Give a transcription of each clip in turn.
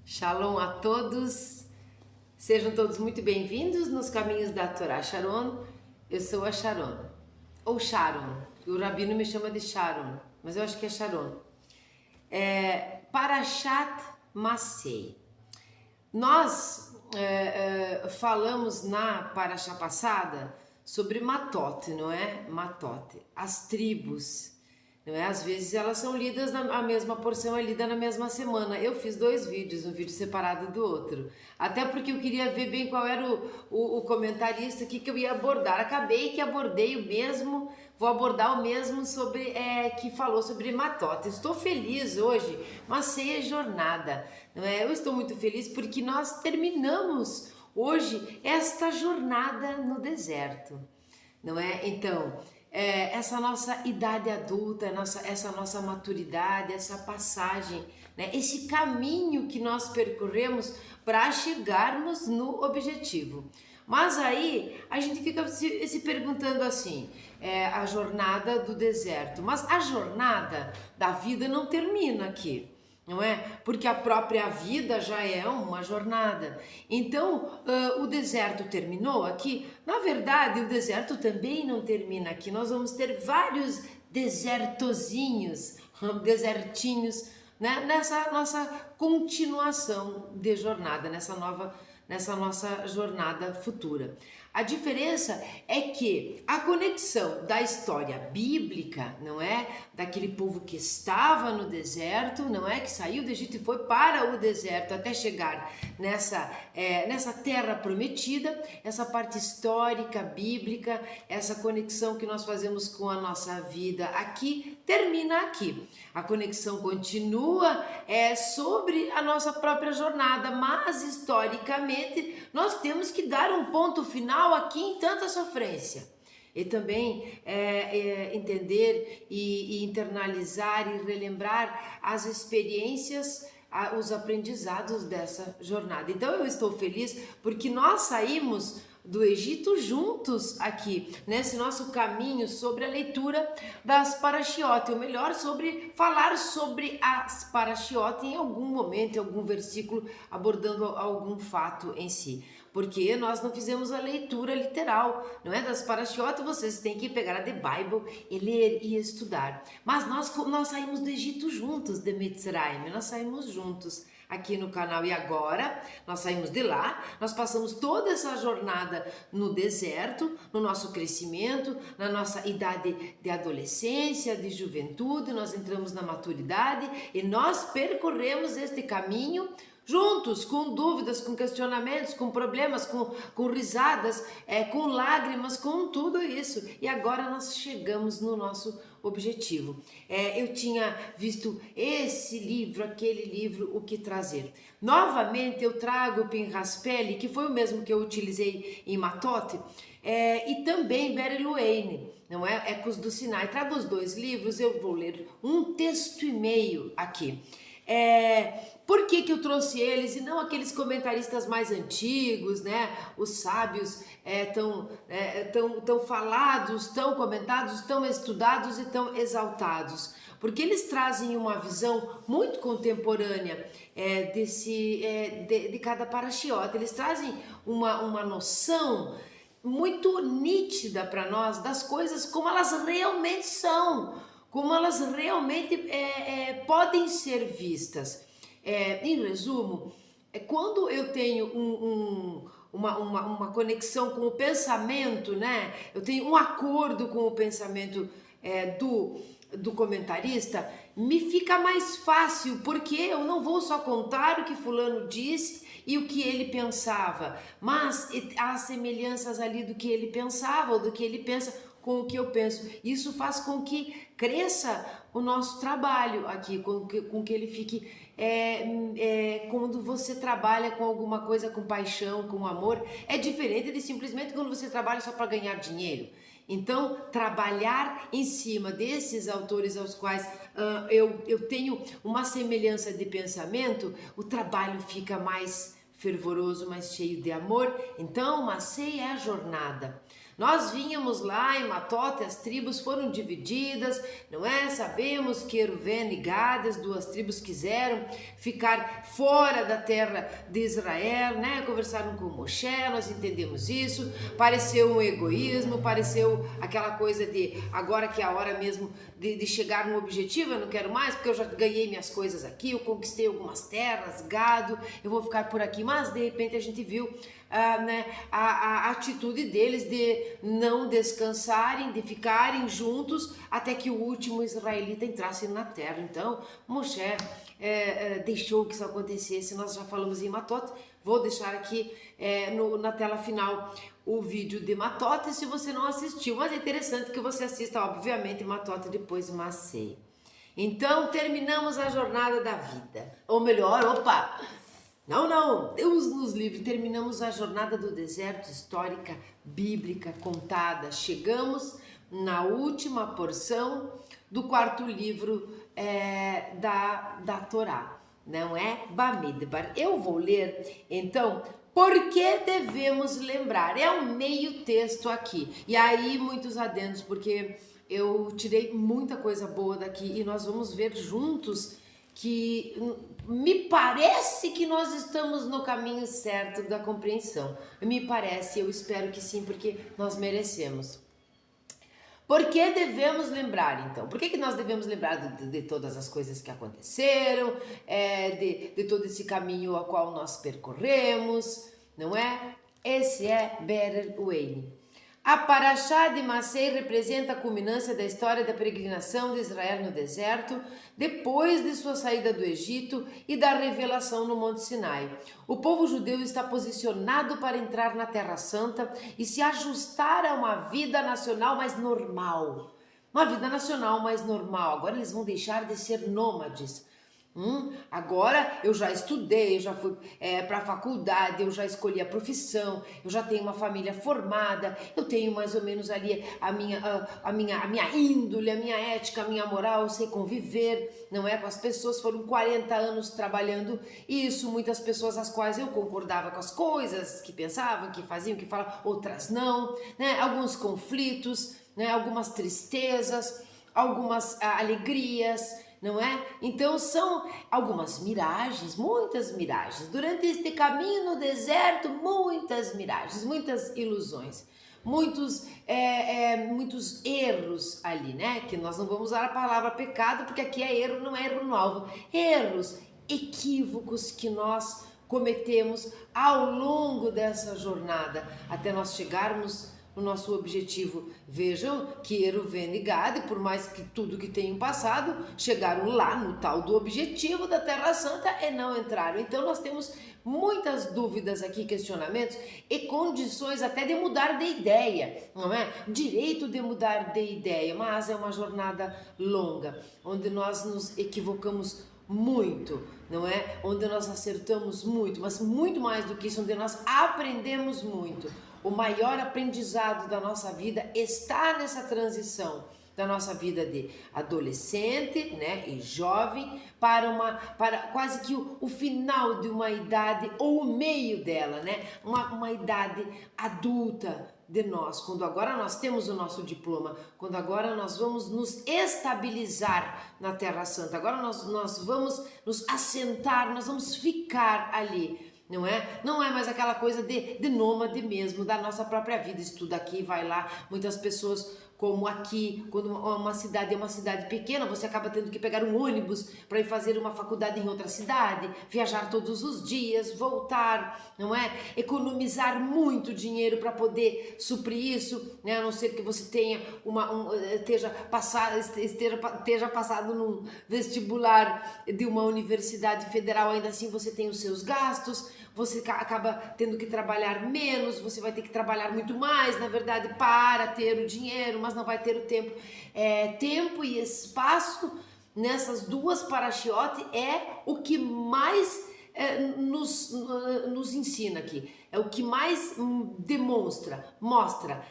Shalom a todos, sejam todos muito bem-vindos nos caminhos da Torá Sharon. Eu sou a Sharon, ou Sharon, o rabino me chama de Sharon, mas eu acho que é Sharon. Parashat Masei. Nós falamos na Parashá passada sobre Matot, não é? Matot, as tribos. Não é? Às vezes elas são lidas, a mesma porção é lida na mesma semana. Eu fiz 2 vídeos, um vídeo separado do outro. Até porque eu queria ver bem qual era o comentarista que eu ia abordar. Acabei que abordei o mesmo, vou abordar o mesmo sobre que falou sobre Matot. Estou feliz hoje, mas sei a jornada. Não é? Eu estou muito feliz porque nós terminamos hoje esta jornada no deserto. Não é? Então, essa nossa idade adulta, essa nossa maturidade, essa passagem, né? Esse caminho que nós percorremos para chegarmos no objetivo. Mas aí a gente fica se perguntando assim, a jornada do deserto, mas a jornada da vida não termina aqui. Não é? Porque a própria vida já é uma jornada. Então, o deserto terminou aqui? Na verdade, o deserto também não termina aqui. Nós vamos ter vários desertozinhos, desertinhos, né? Nessa nossa continuação de jornada, nessa nossa jornada futura. A diferença é que a conexão da história bíblica, não é? Daquele povo que estava no deserto, não é? Que saiu do Egito e foi para o deserto até chegar nessa terra prometida, essa parte histórica, bíblica, essa conexão que nós fazemos com a nossa vida aqui, termina aqui. A conexão continua sobre a nossa própria jornada, mas historicamente nós temos que dar um ponto final aqui em tanta sofrência. E também entender e internalizar e relembrar as experiências, os aprendizados dessa jornada. Então eu estou feliz porque nós saímos do Egito juntos aqui, nesse nosso caminho sobre a leitura das Parashiot, ou melhor, falar sobre as Parashiot em algum momento, em algum versículo, abordando algum fato em si. Porque nós não fizemos a leitura literal, não é? Das Parashiot, vocês têm que pegar a The Bible e ler e estudar. Mas nós saímos do Egito juntos, de Mitzrayim, nós saímos juntos aqui no canal. E agora nós saímos de lá, nós passamos toda essa jornada no deserto, no nosso crescimento, na nossa idade de adolescência, de juventude, nós entramos na maturidade e nós percorremos este caminho juntos, com dúvidas, com questionamentos, com problemas, com risadas, com lágrimas, com tudo isso. E agora nós chegamos no nosso objetivo. Eu tinha visto esse livro, aquele livro, O Que Trazer. Novamente eu trago o Pinchas Peli, que foi o mesmo que eu utilizei em Matot, e também Beryl não é? Ecos do Sinai. Trago os 2 livros, eu vou ler um texto e meio aqui. Por que eu trouxe eles e não aqueles comentaristas mais antigos, né? Os sábios tão falados, tão comentados, tão estudados e tão exaltados? Porque eles trazem uma visão muito contemporânea de cada parashiot. Eles trazem uma noção muito nítida para nós das coisas como elas realmente são, como elas realmente podem ser vistas. Em resumo, quando eu tenho uma conexão com o pensamento, né? Eu tenho um acordo com o pensamento do comentarista, me fica mais fácil, porque eu não vou só contar o que fulano disse e o que ele pensava, mas há semelhanças ali do que ele pensava ou do que ele pensa com o que eu penso. Isso faz com que cresça o nosso trabalho aqui, com que ele fique... quando você trabalha com alguma coisa com paixão, com amor, é diferente de simplesmente quando você trabalha só para ganhar dinheiro. Então, trabalhar em cima desses autores aos quais eu tenho uma semelhança de pensamento, o trabalho fica mais fervoroso, mais cheio de amor. Então, Masei é a jornada. Nós vínhamos lá em Matote, as tribos foram divididas, não é? Sabemos que Reuven e Gad, as duas tribos, quiseram ficar fora da terra de Israel, né? Conversaram com Moshe, nós entendemos isso. Pareceu um egoísmo, pareceu aquela coisa de agora que é a hora mesmo de chegar no objetivo, eu não quero mais, porque eu já ganhei minhas coisas aqui, eu conquistei algumas terras, gado, eu vou ficar por aqui. Mas de repente a gente viu né, a atitude deles de não descansarem, de ficarem juntos até que o último israelita entrasse na terra. Então Moshe deixou que isso acontecesse. Nós já falamos em Matote, vou deixar aqui na tela final o vídeo de Matote se você não assistiu, mas é interessante que você assista, obviamente, Matote depois Massei. Então terminamos a jornada da vida, ou melhor, não, Deus nos livre, terminamos a jornada do deserto histórica, bíblica, contada. Chegamos na última porção do quarto livro da Torá, não é? Bamidbar. Eu vou ler, então, por que devemos lembrar? É um meio texto aqui, e aí muitos adendos, porque eu tirei muita coisa boa daqui e nós vamos ver juntos que me parece que nós estamos no caminho certo da compreensão. Me parece, eu espero que sim, porque nós merecemos. Por que devemos lembrar, então? Por que nós devemos lembrar de todas as coisas que aconteceram, de todo esse caminho ao qual nós percorremos, não é? Esse é Be'er Ueini. A Parashá de Massei representa a culminância da história da peregrinação de Israel no deserto, depois de sua saída do Egito e da revelação no Monte Sinai. O povo judeu está posicionado para entrar na Terra Santa e se ajustar a uma vida nacional mais normal. Uma vida nacional mais normal. Agora eles vão deixar de ser nômades. Agora eu já estudei, eu já fui para a faculdade, eu já escolhi a profissão, eu já tenho uma família formada, eu tenho mais ou menos ali a minha índole, a minha ética, a minha moral, eu sei conviver, não é? Com as pessoas. Foram 40 anos trabalhando isso, muitas pessoas as quais eu concordava com as coisas que pensavam, que faziam, que falavam, outras não, né? Alguns conflitos, né? Algumas tristezas, algumas alegrias, não é? Então são algumas miragens, muitas miragens. Durante este caminho no deserto, muitas miragens, muitas ilusões, muitos erros ali, né? Que nós não vamos usar a palavra pecado, porque aqui é erro, não é erro no alvo. Erros, equívocos que nós cometemos ao longo dessa jornada, até nós chegarmos o nosso objetivo. Vejam que Reuven e Gad, por mais que tudo que tenham passado, chegaram lá no tal do objetivo da Terra Santa e não entraram. Então nós temos muitas dúvidas aqui, questionamentos e condições até de mudar de ideia, não é? Direito de mudar de ideia, mas é uma jornada longa, onde nós nos equivocamos muito, não é? Onde nós acertamos muito, mas muito mais do que isso, onde nós aprendemos muito. O maior aprendizado da nossa vida está nessa transição da nossa vida de adolescente, né, e jovem para quase que o final de uma idade ou o meio dela, né, uma idade adulta de nós, quando agora nós temos o nosso diploma, quando agora nós vamos nos estabilizar na Terra Santa, agora nós vamos nos assentar, nós vamos ficar ali. Não é? Não é mais aquela coisa de nômade mesmo, da nossa própria vida, estuda aqui, vai lá. Muitas pessoas, como aqui, quando uma cidade é uma cidade pequena, você acaba tendo que pegar um ônibus para ir fazer uma faculdade em outra cidade, viajar todos os dias, voltar, não é? Economizar muito dinheiro para poder suprir isso, né? A não ser que você tenha esteja passado num vestibular de uma universidade federal, ainda assim você tem os seus gastos. Você acaba tendo que trabalhar menos, você vai ter que trabalhar muito mais, na verdade, para ter o dinheiro, mas não vai ter o tempo. Tempo e espaço nessas duas parashiote é o que mais nos ensina aqui. É o que mais mostra,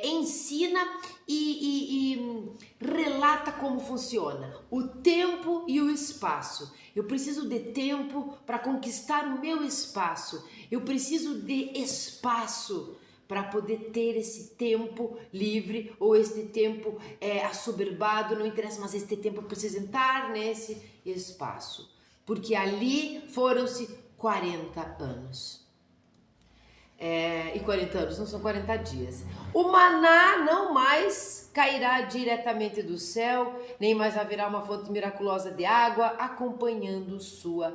ensina e relata como funciona o tempo e o espaço. Eu preciso de tempo para conquistar o meu espaço. Eu preciso de espaço para poder ter esse tempo livre ou este tempo assoberbado, não interessa, mas este tempo precisa entrar nesse espaço, porque ali foram-se 40 anos. E 40 anos não são 40 dias. O maná não mais cairá diretamente do céu, nem mais haverá uma fonte miraculosa de água acompanhando sua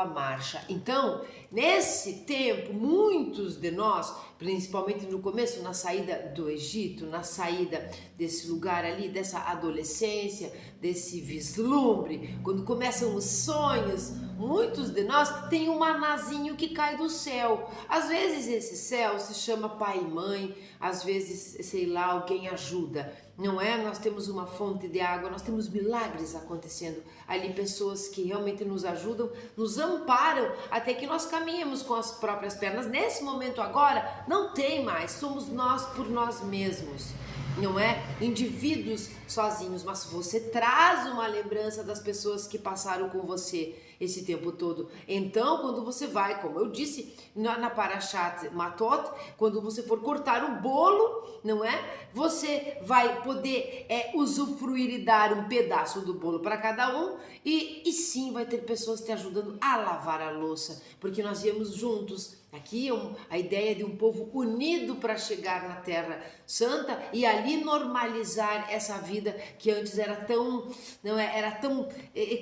marcha. Então, nesse tempo, muitos de nós, principalmente no começo, na saída do Egito, na saída desse lugar ali, dessa adolescência, desse vislumbre, quando começam os sonhos, muitos de nós têm um manazinho que cai do céu. Às vezes esse céu se chama pai e mãe, às vezes, sei lá, alguém ajuda. Não é? Nós temos uma fonte de água, nós temos milagres acontecendo ali, pessoas que realmente nos ajudam, nos amparam até que nós caminhamos com as próprias pernas. Nesse momento agora, não tem mais, somos nós por nós mesmos, não é? Indivíduos sozinhos, mas você traz uma lembrança das pessoas que passaram com você esse tempo todo. Então, quando você vai, como eu disse na Parashat Matot, quando você for cortar o bolo, não é? Você vai poder usufruir e dar um pedaço do bolo para cada um e sim vai ter pessoas te ajudando a lavar a louça, porque nós íamos juntos. Aqui a ideia de um povo unido para chegar na Terra Santa e ali normalizar essa vida que antes era tão, não é, era tão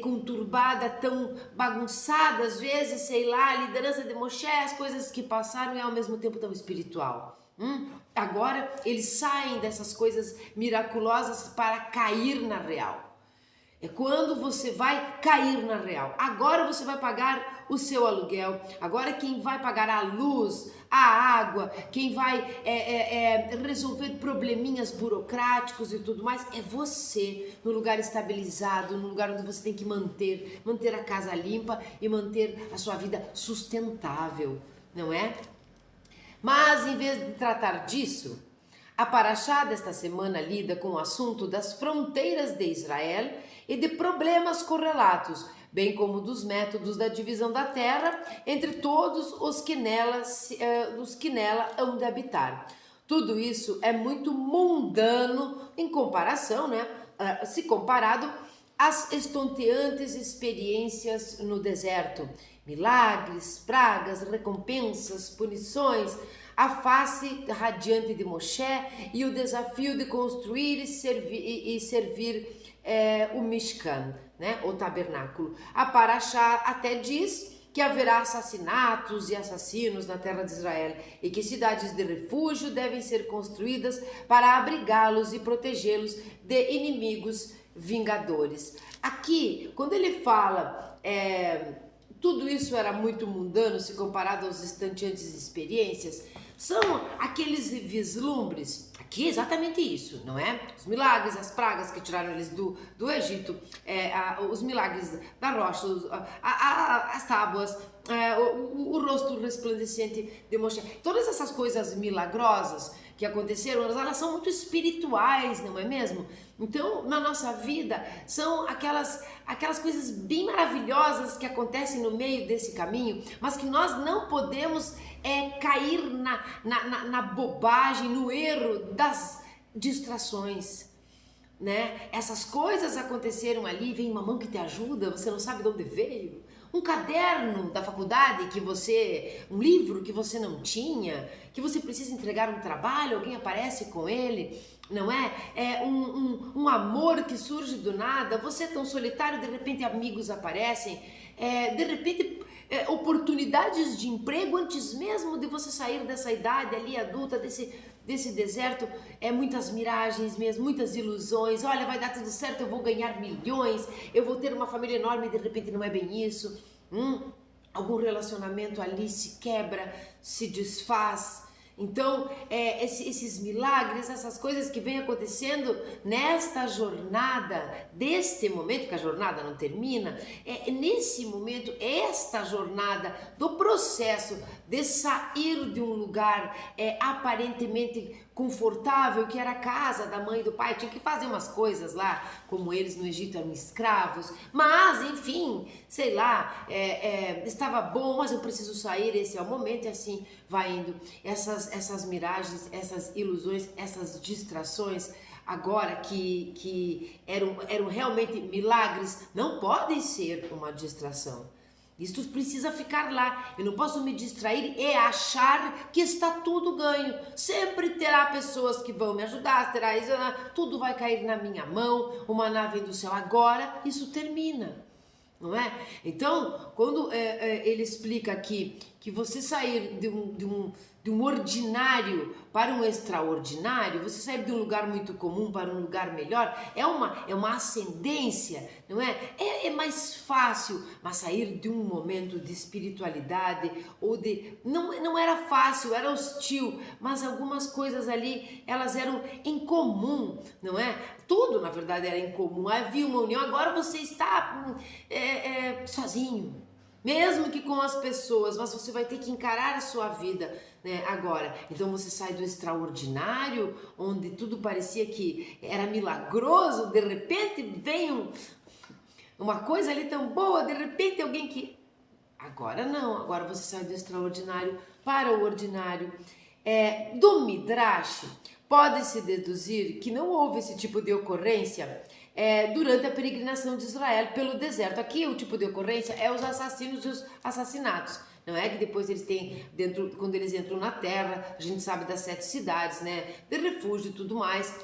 conturbada, tão bagunçada, às vezes, sei lá, a liderança de Moshe, as coisas que passaram e ao mesmo tempo tão espiritual. Agora eles saem dessas coisas miraculosas para cair na real. É quando você vai cair na real. Agora você vai pagar o seu aluguel. Agora quem vai pagar a luz, a água, quem vai resolver probleminhas burocráticos e tudo mais, é você, no lugar estabilizado, no lugar onde você tem que manter a casa limpa e manter a sua vida sustentável, não é? Mas em vez de tratar disso, a Parashá desta semana lida com o assunto das fronteiras de Israel e de problemas correlatos, bem como dos métodos da divisão da terra entre todos os que nela hão de habitar. Tudo isso é muito mundano em comparação, né? Se comparado às estonteantes experiências no deserto. Milagres, pragas, recompensas, punições, a face radiante de Moshe e o desafio de construir e servir o Mishkan, né, o tabernáculo. A Parashá até diz que haverá assassinatos e assassinos na terra de Israel e que cidades de refúgio devem ser construídas para abrigá-los e protegê-los de inimigos vingadores. Aqui, quando ele fala tudo isso era muito mundano se comparado aos estonteantes experiências, são aqueles vislumbres, aqui é exatamente isso, não é? Os milagres, as pragas que tiraram eles do Egito, os milagres da rocha, as tábuas, o rosto resplandecente de Moshe, todas essas coisas milagrosas que aconteceram, elas são muito espirituais, não é mesmo? Então, na nossa vida, são aquelas coisas bem maravilhosas que acontecem no meio desse caminho, mas que nós não podemos cair na bobagem, no erro das distrações, né? Essas coisas aconteceram ali, vem uma mão que te ajuda, você não sabe de onde veio. Um caderno da faculdade um livro que você não tinha, que você precisa entregar um trabalho, alguém aparece com ele, não é? Um amor que surge do nada, você é tão solitário, de repente amigos aparecem, de repente oportunidades de emprego antes mesmo de você sair dessa idade ali adulta, desse deserto, muitas miragens mesmo, muitas ilusões, olha, vai dar tudo certo, eu vou ganhar milhões, eu vou ter uma família enorme e de repente não é bem isso, algum relacionamento ali se quebra, se desfaz. Então, esses milagres, essas coisas que vêm acontecendo nesta jornada, deste momento, que a jornada não termina, nesse momento, esta jornada do processo de sair de um lugar aparentemente confortável que era a casa da mãe e do pai, tinha que fazer umas coisas lá, como eles no Egito eram escravos, mas enfim, sei lá, estava bom, mas eu preciso sair, esse é o momento, e assim vai indo. Essas miragens, essas ilusões, essas distrações, agora que eram realmente milagres, não podem ser uma distração. Isso precisa ficar lá. Eu não posso me distrair e achar que está tudo ganho. Sempre terá pessoas que vão me ajudar, terá isso, tudo vai cair na minha mão, uma nave do céu. Agora isso termina, não é? Então, quando ele explica aqui que você sair de um ordinário para um extraordinário, você sair de um lugar muito comum para um lugar melhor, é uma ascendência, não é? É mais fácil, mas sair de um momento de espiritualidade ou de... Não era fácil, era hostil, mas algumas coisas ali, elas eram em comum, não é? Tudo, na verdade, era em comum, havia uma união. Agora você está sozinho, mesmo que com as pessoas, mas você vai ter que encarar a sua vida, né, agora. Então você sai do extraordinário, onde tudo parecia que era milagroso, de repente vem uma coisa ali tão boa, de repente alguém que... Agora não, agora você sai do extraordinário para o ordinário. Do Midrash, pode-se deduzir que não houve esse tipo de ocorrência durante a peregrinação de Israel pelo deserto. Aqui o tipo de ocorrência é os assassinos e os assassinatos. Não é que depois eles têm, quando eles entram na terra, a gente sabe das 7 cidades, né, de refúgio e tudo mais.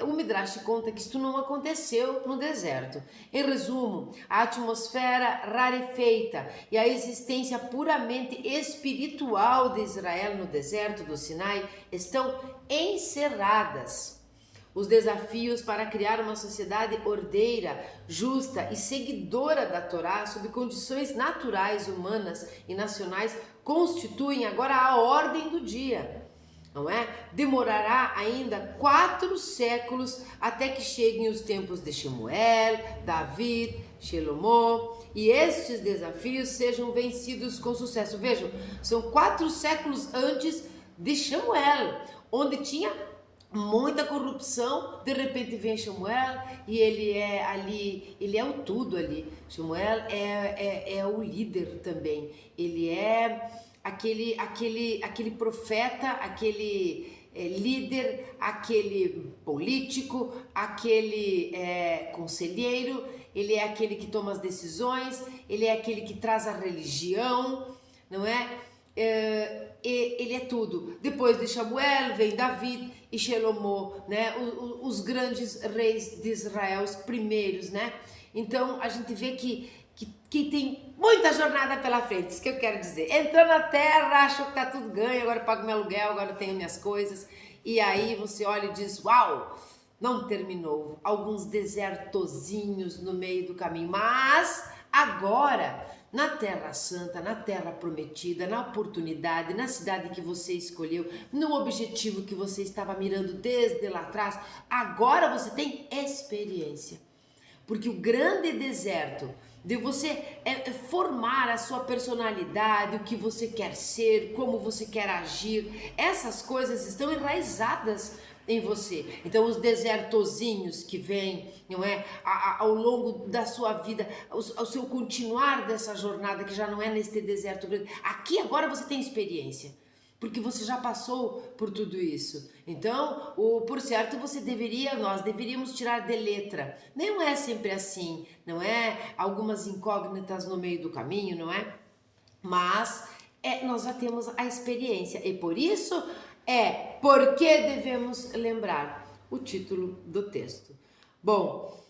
O Midrash conta que isso não aconteceu no deserto. Em resumo, a atmosfera rarefeita e a existência puramente espiritual de Israel no deserto do Sinai estão encerradas. Os desafios para criar uma sociedade ordeira, justa e seguidora da Torá sob condições naturais, humanas e nacionais constituem agora a ordem do dia, não é? Demorará ainda 4 séculos até que cheguem os tempos de Shemuel, David, Shelomó e estes desafios sejam vencidos com sucesso. Vejam, são 4 séculos antes de Shemuel, onde tinha muita corrupção. De repente vem Shemuel e ele é ali, ele é o tudo ali. Shemuel é o líder também, ele é aquele profeta, aquele líder, aquele político, aquele conselheiro, ele é aquele que toma as decisões, ele é aquele que traz a religião, não é? Ele é tudo. Depois de Samuel vem David e Shelomó, né? Os grandes reis de Israel, os primeiros, né? Então a gente vê que tem muita jornada pela frente, isso que eu quero dizer. Entrou na terra, achou que tá tudo ganho, agora eu pago meu aluguel, agora eu tenho minhas coisas, e aí você olha e diz, uau, não terminou, alguns desertozinhos no meio do caminho, mas agora, na Terra Santa, na Terra Prometida, na oportunidade, na cidade que você escolheu, no objetivo que você estava mirando desde lá atrás, agora você tem experiência, porque o grande deserto de você formar a sua personalidade, o que você quer ser, como você quer agir, essas coisas estão enraizadas em você. Então os desertozinhos que vêm, não é, ao longo da sua vida, ao seu continuar dessa jornada, que já não é neste deserto grande, aqui agora você tem experiência, porque você já passou por tudo isso. Então, por certo, nós deveríamos tirar de letra. Não é sempre assim, não é? Algumas incógnitas no meio do caminho, não é? Mas nós já temos a experiência e por isso por que devemos lembrar o título do texto. Bom,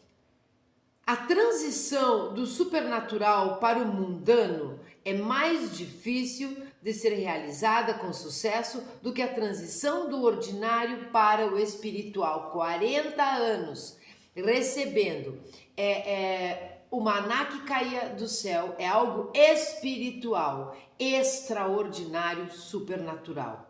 a transição do supernatural para o mundano é mais difícil de ser realizada com sucesso do que a transição do ordinário para o espiritual. 40 anos recebendo o maná que caía do céu é algo espiritual, extraordinário, supernatural.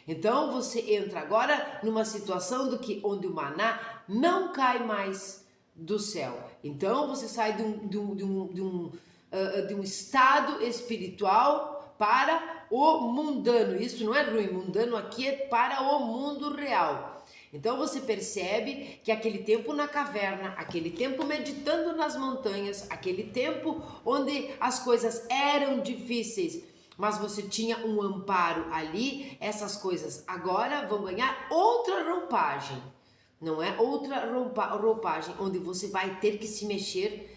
Então você entra agora numa situação onde o maná não cai mais do céu. Então você sai de um estado espiritual para o mundano. Isso não é ruim, mundano aqui é para o mundo real. Então você percebe que aquele tempo na caverna, aquele tempo meditando nas montanhas, aquele tempo onde as coisas eram difíceis, mas você tinha um amparo ali, essas coisas agora vão ganhar outra roupagem, não é? Outra roupagem, onde você vai ter que se mexer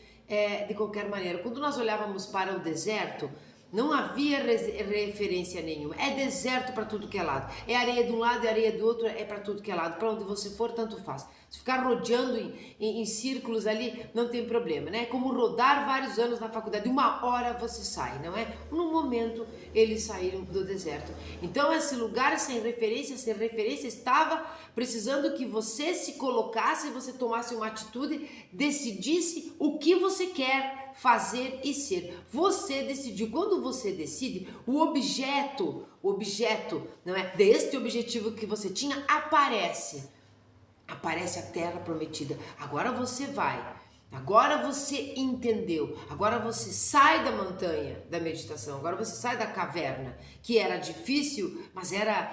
de qualquer maneira. Quando nós olhávamos para o deserto, não havia referência nenhuma. É deserto para tudo que é lado. É areia de um lado e areia do outro, é para tudo que é lado. Para onde você for, tanto faz. Se ficar rodeando em círculos ali, não tem problema, né? É como rodar vários anos na faculdade. Uma hora você sai, não é? No momento, eles saíram do deserto. Então, esse lugar sem referência estava precisando que você se colocasse, você tomasse uma atitude, decidisse o que você quer fazer e ser. Você decidiu. Quando você decide, o objeto, não é? Deste objetivo que você tinha, aparece a terra prometida. Agora você vai. Agora você entendeu. Agora você sai da montanha da meditação. Agora você sai da caverna, que era difícil, mas era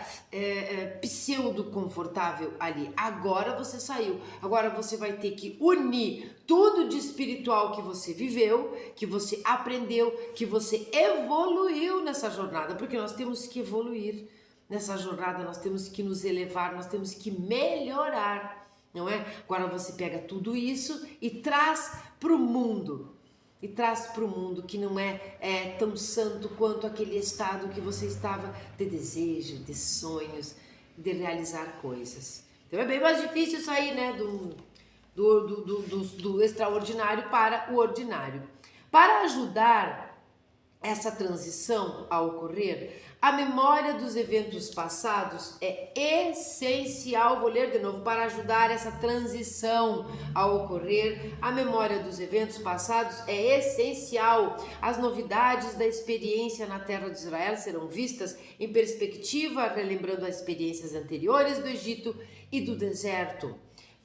pseudo confortável ali. Agora você saiu. Agora você vai ter que unir tudo de espiritual que você viveu, que você aprendeu, que você evoluiu nessa jornada, porque nós temos que evoluir. Nessa jornada nós temos que nos elevar, nós temos que melhorar, não é? Agora você pega tudo isso e traz para o mundo. E traz para o mundo que não é tão santo quanto aquele estado que você estava de desejo, de sonhos, de realizar coisas. Então é bem mais difícil sair, né, do extraordinário para o ordinário. Para ajudar essa transição a ocorrer, a memória dos eventos passados é essencial. Vou ler de novo. Para ajudar essa transição a ocorrer, a memória dos eventos passados é essencial. As novidades da experiência na terra de Israel serão vistas em perspectiva, relembrando as experiências anteriores do Egito e do deserto.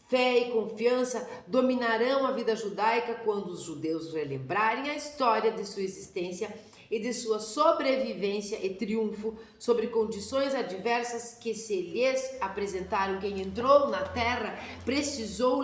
Fé e confiança dominarão a vida judaica quando os judeus relembrarem a história de sua existência e de sua sobrevivência e triunfo sobre condições adversas que se lhes apresentaram. Quem entrou na terra precisamos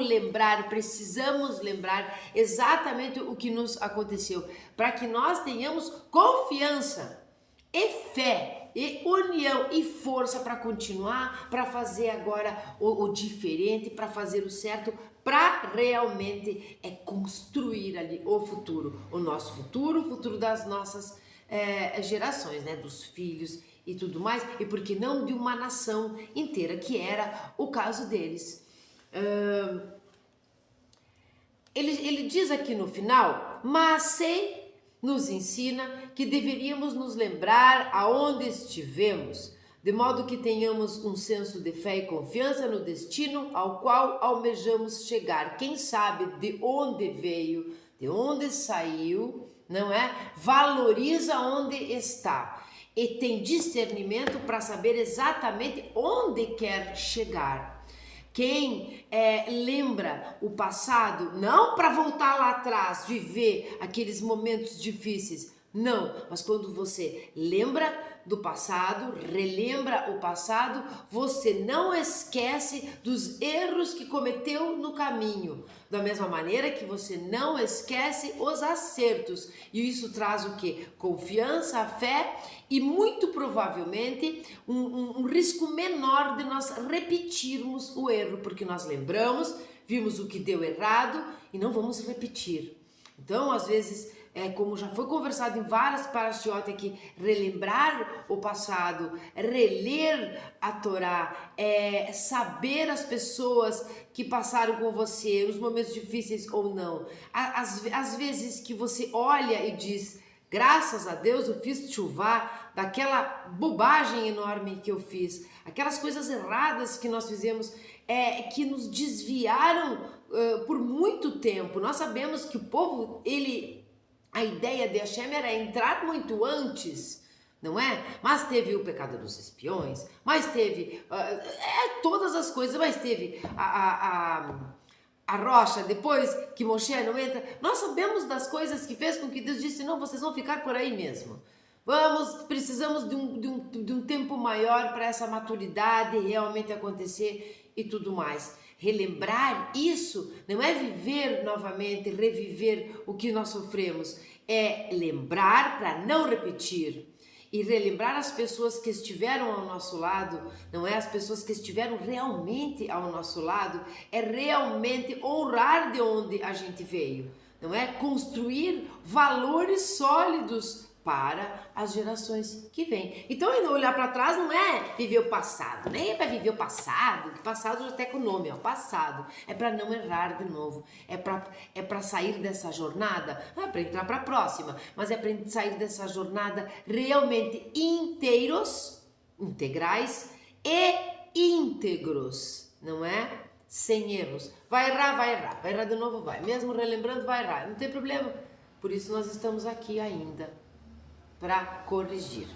lembrar exatamente o que nos aconteceu, para que nós tenhamos confiança e fé, e união e força para continuar, para fazer agora o diferente, para fazer o certo, para realmente construir ali o futuro, o nosso futuro, o futuro das nossas gerações, né, dos filhos e tudo mais, e por que não de uma nação inteira, que era o caso deles. Ele diz aqui no final, mas sei nos ensina que deveríamos nos lembrar aonde estivemos, de modo que tenhamos um senso de fé e confiança no destino ao qual almejamos chegar. Quem sabe de onde veio, de onde saiu, não é? Valoriza onde está e tem discernimento para saber exatamente onde quer chegar. Quem lembra o passado, não para voltar lá atrás, viver aqueles momentos difíceis, não, mas quando você lembra do passado, relembra o passado, você não esquece dos erros que cometeu no caminho, da mesma maneira que você não esquece os acertos. E isso traz o quê? Confiança, fé e muito provavelmente um risco menor de nós repetirmos o erro, porque nós lembramos, vimos o que deu errado e não vamos repetir. Então, às vezes, como já foi conversado em várias parashiot aqui, relembrar o passado, reler a Torá, saber as pessoas que passaram com você, os momentos difíceis ou não. Às vezes que você olha e diz, graças a Deus eu fiz tchuvá daquela bobagem enorme que eu fiz, aquelas coisas erradas que nós fizemos, que nos desviaram por muito tempo. Nós sabemos que o povo, a ideia de Hashem era entrar muito antes, não é? Mas teve o pecado dos espiões, mas teve todas as coisas, mas teve a rocha, depois que Moshe não entra. Nós sabemos das coisas que fez com que Deus disse, não, vocês vão ficar por aí mesmo. Precisamos de um tempo maior para essa maturidade realmente acontecer e tudo mais. Relembrar isso não é viver novamente, reviver o que nós sofremos, é lembrar para não repetir. E relembrar as pessoas que estiveram ao nosso lado, não é? As pessoas que estiveram realmente ao nosso lado, é realmente honrar de onde a gente veio, não é? Construir valores sólidos para as gerações que vêm. Então, olhar para trás não é viver o passado, nem é para viver o passado, que passado já até com o nome, é o passado. É para não errar de novo, é para sair dessa jornada, não é para entrar para a próxima, mas é para sair dessa jornada realmente integrais e íntegros, não é? Sem erros. Vai errar de novo, vai. Mesmo relembrando, vai errar, não tem problema. Por isso nós estamos aqui ainda, para corrigir.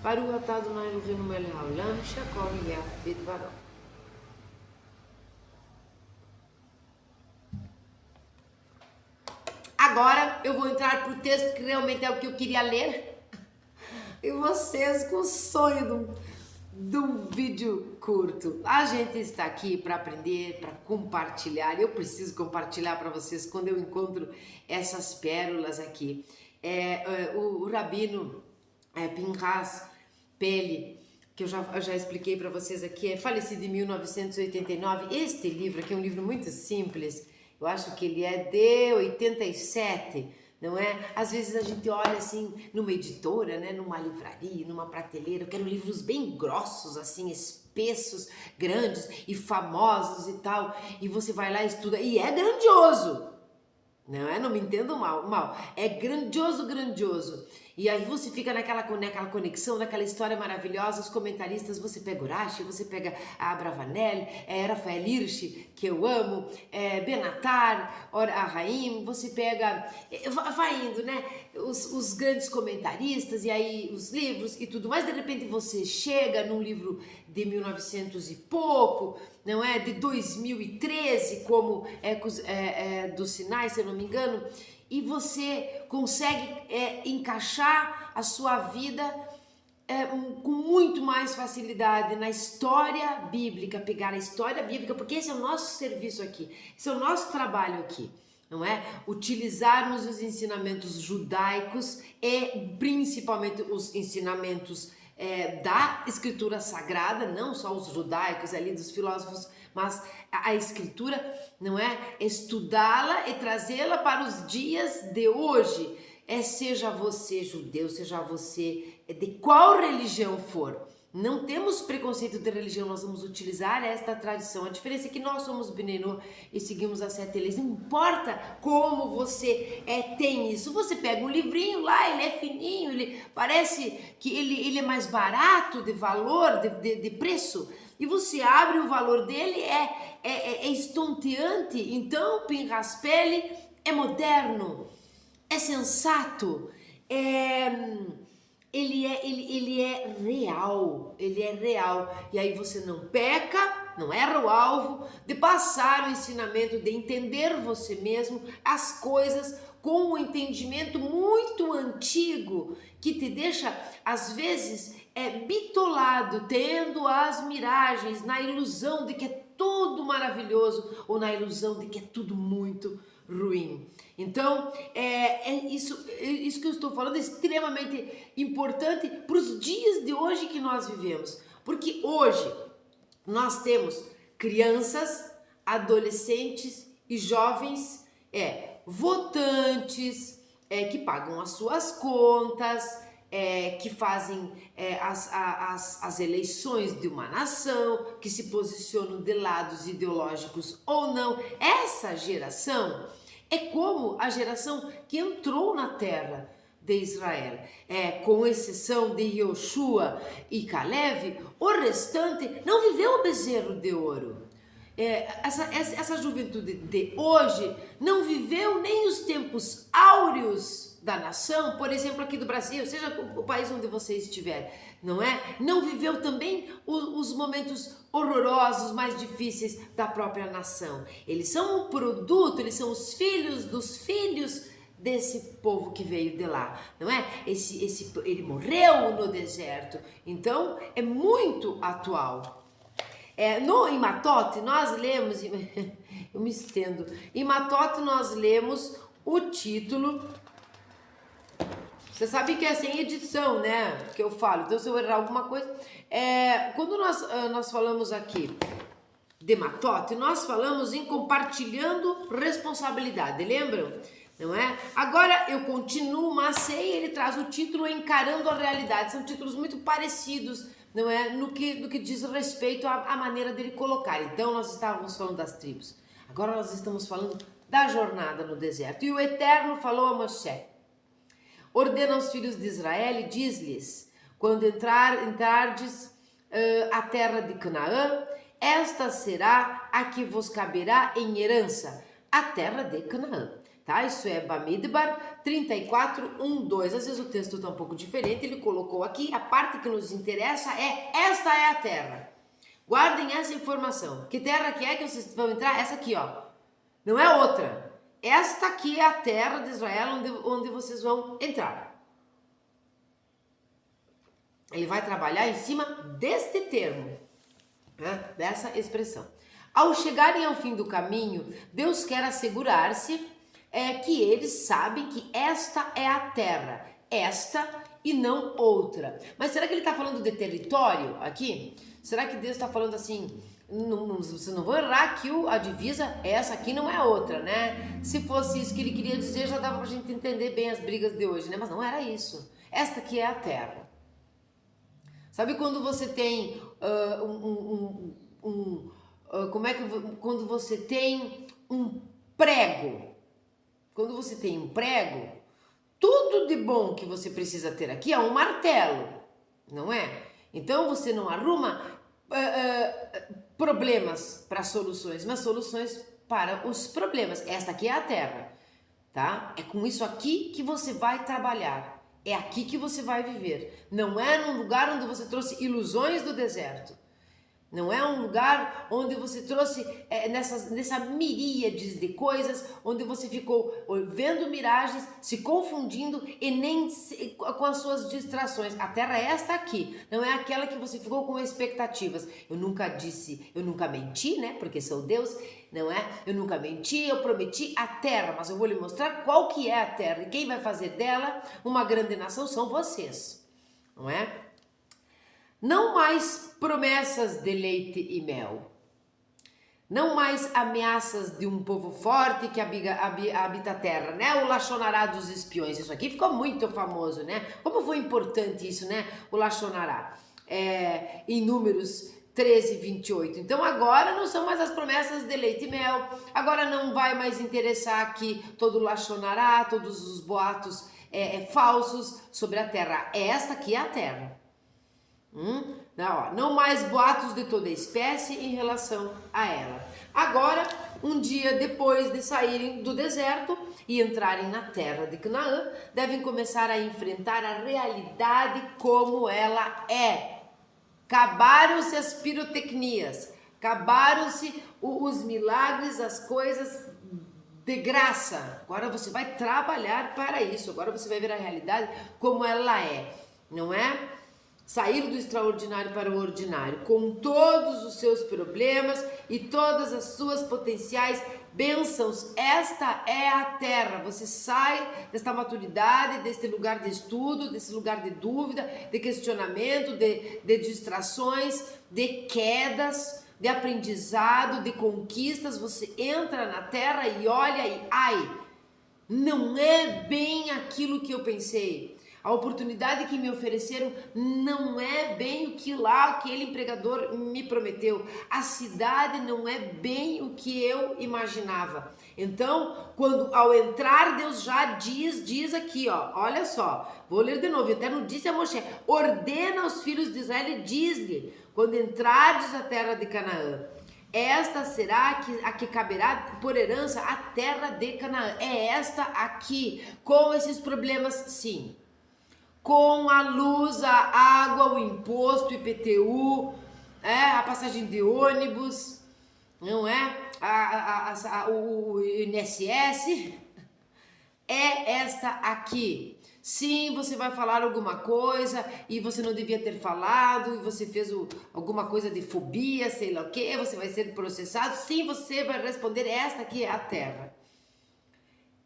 Baruch atah Adonai Eloheinu melech haolam, shakol yeh bidvaro. Agora eu vou entrar para o texto que realmente é o que eu queria ler. E vocês com o sonho de um vídeo curto. A gente está aqui para aprender, para compartilhar. Eu preciso compartilhar para vocês quando eu encontro essas pérolas aqui. O rabino Pinchas Peli, que eu já expliquei para vocês aqui, é falecido em 1989. Este livro aqui é um livro muito simples, eu acho que ele é de 87, não é? Às vezes a gente olha assim numa editora, né, numa livraria, numa prateleira, eu quero livros bem grossos, assim, espessos, grandes e famosos e tal, e você vai lá e estuda, e é grandioso. Não é? Não me entendo mal. É grandioso. E aí você fica naquela conexão, naquela história maravilhosa, os comentaristas, você pega Urashi, você pega a Abravanel, Rafael Hirsch, que eu amo, Benatar, Arraim, você pega, vai indo, né? Os grandes comentaristas, e aí os livros e tudo mais, de repente você chega num livro de 1900 e pouco, não é? De 2013, como do Sinai, se eu não me engano, e você consegue encaixar a sua vida com muito mais facilidade na história bíblica, pegar a história bíblica, porque esse é o nosso serviço aqui, esse é o nosso trabalho aqui, não é? Utilizarmos os ensinamentos judaicos e principalmente os ensinamentos da escritura sagrada, não só os judaicos ali dos filósofos, mas a escritura, não é? Estudá-la e trazê-la para os dias de hoje. Seja você judeu, seja você de qual religião for. Não temos preconceito de religião, nós vamos utilizar esta tradição. A diferença é que nós somos Benenô e seguimos as 7 leis. Não importa como você tem isso. Você pega um livrinho lá, ele é fininho, ele parece que ele é mais barato de valor, de preço. E você abre, o valor dele é estonteante. Então, Pinchas Peli é moderno, é sensato, ele é real, e aí você não peca, não erra o alvo de passar o ensinamento, de entender você mesmo, as coisas com um entendimento muito antigo, que te deixa, às vezes, bitolado, tendo as miragens, na ilusão de que é tudo maravilhoso, ou na ilusão de que é tudo muito ruim. Então, isso que eu estou falando é extremamente importante para os dias de hoje que nós vivemos. Porque hoje nós temos crianças, adolescentes e jovens, votantes, que pagam as suas contas, que fazem as eleições de uma nação, que se posicionam de lados ideológicos ou não. Essa geração é como a geração que entrou na terra de Israel, com exceção de Yoshua e Caleb, o restante não viveu o bezerro de ouro. Essa juventude de hoje não viveu nem os tempos áureos da nação, por exemplo, aqui do Brasil, seja o país onde você estiver, não é? Não viveu também os momentos horrorosos, mais difíceis da própria nação. Eles são um produto, eles são os filhos dos filhos desse povo que veio de lá, não é? Ele morreu no deserto, então é muito atual. Em Matote nós lemos, eu me estendo, em Matote nós lemos o título. Você sabe que é sem edição, né? Que eu falo. Então, se eu errar alguma coisa... quando nós falamos aqui de Matote, nós falamos em compartilhando responsabilidade. Lembram? Não é? Agora, eu continuo, Massey, ele traz o título Encarando a Realidade. São títulos muito parecidos, não é? No que diz respeito à maneira dele colocar. Então, nós estávamos falando das tribos. Agora, nós estamos falando da jornada no deserto. E o Eterno falou a Moshe: ordena aos filhos de Israel e diz-lhes, quando entrardes a terra de Canaã, esta será a que vos caberá em herança, a terra de Canaã. Tá? Isso é Bamidbar 34, 1, 2. Às vezes o texto está um pouco diferente, ele colocou aqui, a parte que nos interessa esta é a terra. Guardem essa informação. Que terra que é que vocês vão entrar? Essa aqui, ó. Não é outra. Esta aqui é a terra de Israel onde vocês vão entrar. Ele vai trabalhar em cima deste termo, né? Dessa expressão. Ao chegarem ao fim do caminho, Deus quer assegurar-se que eles sabem que esta é a terra. Esta e não outra. Mas será que ele está falando de território aqui? Será que Deus está falando assim... Vocês não vão errar que a divisa, essa aqui não é outra, né? Se fosse isso que ele queria dizer, já dava pra gente entender bem as brigas de hoje, né? Mas não era isso. Esta aqui é a terra. Sabe quando você tem quando você tem um prego? Quando você tem um prego, tudo de bom que você precisa ter aqui é um martelo, não é? Então você não arruma problemas para soluções, mas soluções para os problemas. Esta aqui é a terra, tá? É com isso aqui que você vai trabalhar. É aqui que você vai viver. Não é num lugar onde você trouxe ilusões do deserto. Não é um lugar onde você trouxe nessa miríades de coisas, onde você ficou vendo miragens, se confundindo e nem com as suas distrações. A terra é esta aqui, não é aquela que você ficou com expectativas. Eu nunca menti, né? Porque sou Deus, não é? Eu nunca menti, eu prometi a terra, mas eu vou lhe mostrar qual que é a terra. E quem vai fazer dela uma grande nação são vocês, não é? Não mais promessas de leite e mel. Não mais ameaças de um povo forte que habita a terra, né? O Lachonará dos espiões. Isso aqui ficou muito famoso, né? Como foi importante isso, né? O Lachonará. Em Números 13, 28. Então agora não são mais as promessas de leite e mel. Agora não vai mais interessar aqui todo o Lachonará, todos os boatos falsos sobre a terra. Esta aqui é a terra. Não mais boatos de toda espécie em relação a ela. Agora, um dia depois de saírem do deserto e entrarem na terra de Canaã, devem começar a enfrentar a realidade como ela é. Acabaram-se as pirotecnias, acabaram-se os milagres, as coisas de graça. Agora você vai trabalhar para isso. Agora você vai ver a realidade como ela é, não é? Sair do extraordinário para o ordinário, com todos os seus problemas e todas as suas potenciais bênçãos. Esta é a terra. Você sai desta maturidade, deste lugar de estudo, desse lugar de dúvida, de questionamento, de distrações, de quedas, de aprendizado, de conquistas. Você entra na terra e olha e não é bem aquilo que eu pensei. A oportunidade que me ofereceram não é bem o que lá aquele empregador me prometeu. A cidade não é bem o que eu imaginava. Então, quando ao entrar, Deus já diz aqui, ó, olha só, vou ler de novo. O Eterno disse a Moshe: ordena aos filhos de Israel e diz-lhe, quando entrardes a terra de Canaã, esta será a que caberá por herança a terra de Canaã. É esta aqui, com esses problemas, sim. Com a luz, a água, o imposto, o IPTU, a passagem de ônibus, não é? O INSS. é esta aqui. Sim, você vai falar alguma coisa e você não devia ter falado, e você fez alguma coisa de fobia, sei lá o que, você vai ser processado. Sim, você vai responder, esta aqui é a terra.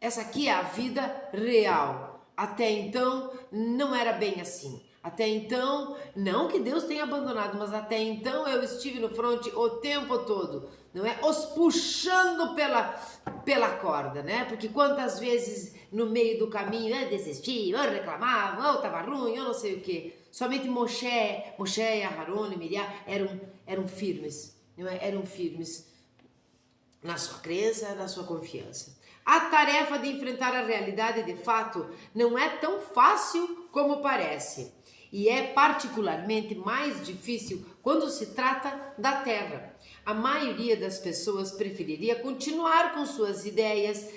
Essa aqui é a vida real. Até então, não era bem assim. Até então, não que Deus tenha abandonado, mas até então eu estive no fronte o tempo todo, não é? Os puxando pela corda, né? Porque quantas vezes no meio do caminho eu desisti, eu reclamava, eu tava ruim, eu não sei o que. Somente Moshe, Aharon e Miriam eram firmes, não é? Eram firmes na sua crença, na sua confiança. A tarefa de enfrentar a realidade, de fato, não é tão fácil como parece. E é particularmente mais difícil quando se trata da Terra. A maioria das pessoas preferiria continuar com suas ideias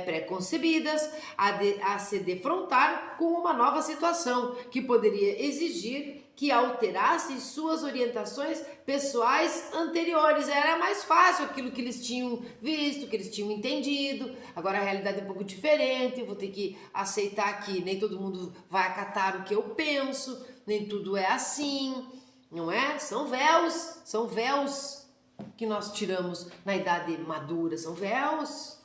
pré-concebidas a se defrontar com uma nova situação que poderia exigir que alterassem suas orientações pessoais anteriores. Era mais fácil aquilo que eles tinham visto, que eles tinham entendido. Agora a realidade é um pouco diferente, eu vou ter que aceitar que nem todo mundo vai acatar o que eu penso, nem tudo é assim, não é? São véus que nós tiramos na idade madura, são véus.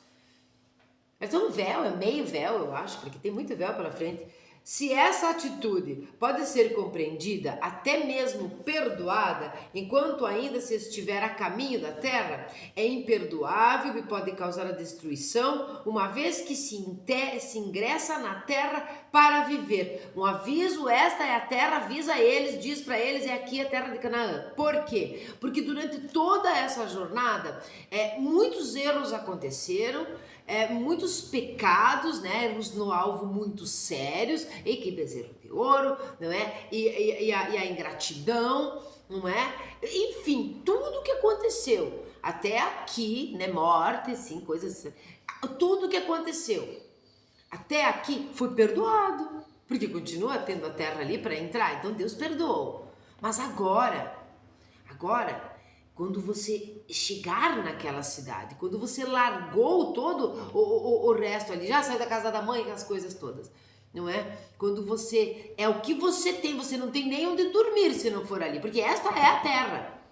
Mas é um véu, é meio véu, eu acho, porque tem muito véu pela frente. Se essa atitude pode ser compreendida, até mesmo perdoada, enquanto ainda se estiver a caminho da terra, é imperdoável e pode causar a destruição, uma vez que se ingressa na terra para viver. Um aviso, esta é a terra, avisa eles, diz para eles, é aqui a terra de Canaã. Por quê? Porque durante toda essa jornada, muitos erros aconteceram, muitos pecados, né, erros no alvo muito sérios, e que bezerro de ouro, não é? E a ingratidão, não é? Enfim, tudo que aconteceu até aqui, né, morte, sim, coisas, tudo que aconteceu até aqui foi perdoado, porque continua tendo a terra ali para entrar, então Deus perdoou. Mas agora, quando você chegar naquela cidade, quando você largou todo o resto ali, já saiu da casa da mãe, as coisas todas, não é? Quando você, é o que você tem, você não tem nem onde dormir se não for ali, porque esta é a terra,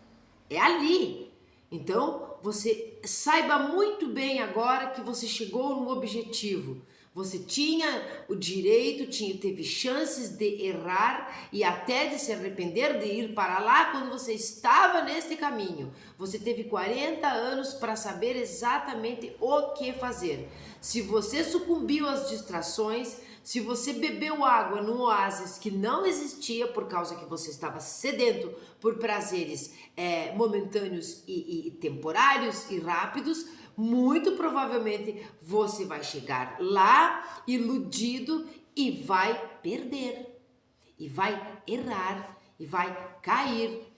é ali. Então, você saiba muito bem agora que você chegou no objetivo. Você tinha o direito, teve chances de errar e até de se arrepender de ir para lá quando você estava neste caminho. Você teve 40 anos para saber exatamente o que fazer. Se você sucumbiu às distrações, se você bebeu água num oásis que não existia por causa que você estava sedento por prazeres momentâneos e temporários e rápidos, muito provavelmente você vai chegar lá iludido e vai perder, e vai errar, e vai cair.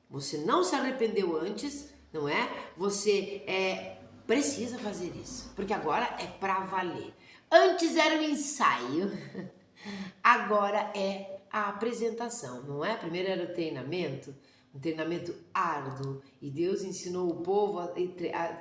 Você não se arrependeu antes, não é? Você precisa fazer isso, porque agora é pra valer. Antes era um ensaio, agora é a apresentação, não é? Primeiro era o treinamento, um treinamento árduo, e Deus ensinou o povo,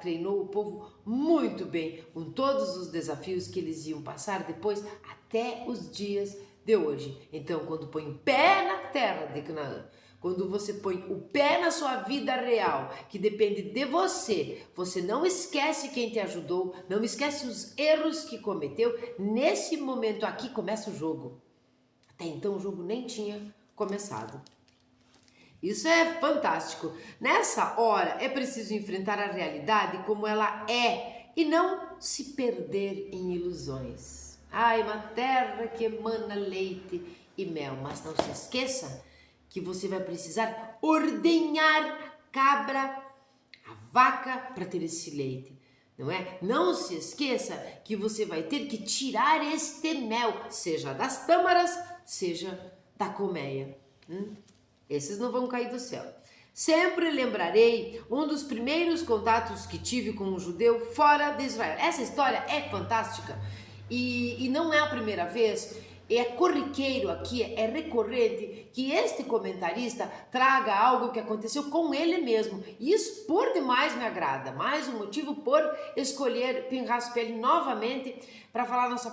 treinou o povo muito bem com todos os desafios que eles iam passar depois até os dias de hoje. Então, quando põe o pé na terra de Canaã, quando você põe o pé na sua vida real, que depende de você, você não esquece quem te ajudou, não esquece os erros que cometeu. Nesse momento aqui começa o jogo. Até então o jogo nem tinha começado. Isso é fantástico. Nessa hora é preciso enfrentar a realidade como ela é e não se perder em ilusões. Ai, uma terra que emana leite e mel, mas não se esqueça que você vai precisar ordenhar a cabra, a vaca para ter esse leite, não é? Não se esqueça que você vai ter que tirar este mel, seja das tâmaras, seja da colmeia. Esses não vão cair do céu. Sempre lembrarei um dos primeiros contatos que tive com um judeu fora de Israel. Essa história é fantástica e não é a primeira vez é corriqueiro aqui, é recorrente que este comentarista traga algo que aconteceu com ele mesmo. E isso por demais me agrada. Mais um motivo por escolher Pinhas Pele novamente para falar a nossa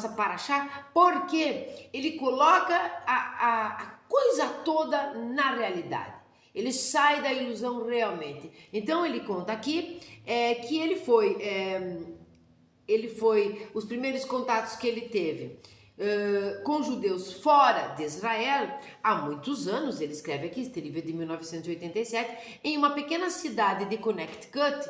paraxá, porque ele coloca a coisa toda na realidade. Ele sai da ilusão realmente. Então ele conta aqui que ele foi os primeiros contatos que ele teve com judeus fora de Israel há muitos anos. Ele escreve aqui, este livro é de 1987, em uma pequena cidade de Connecticut,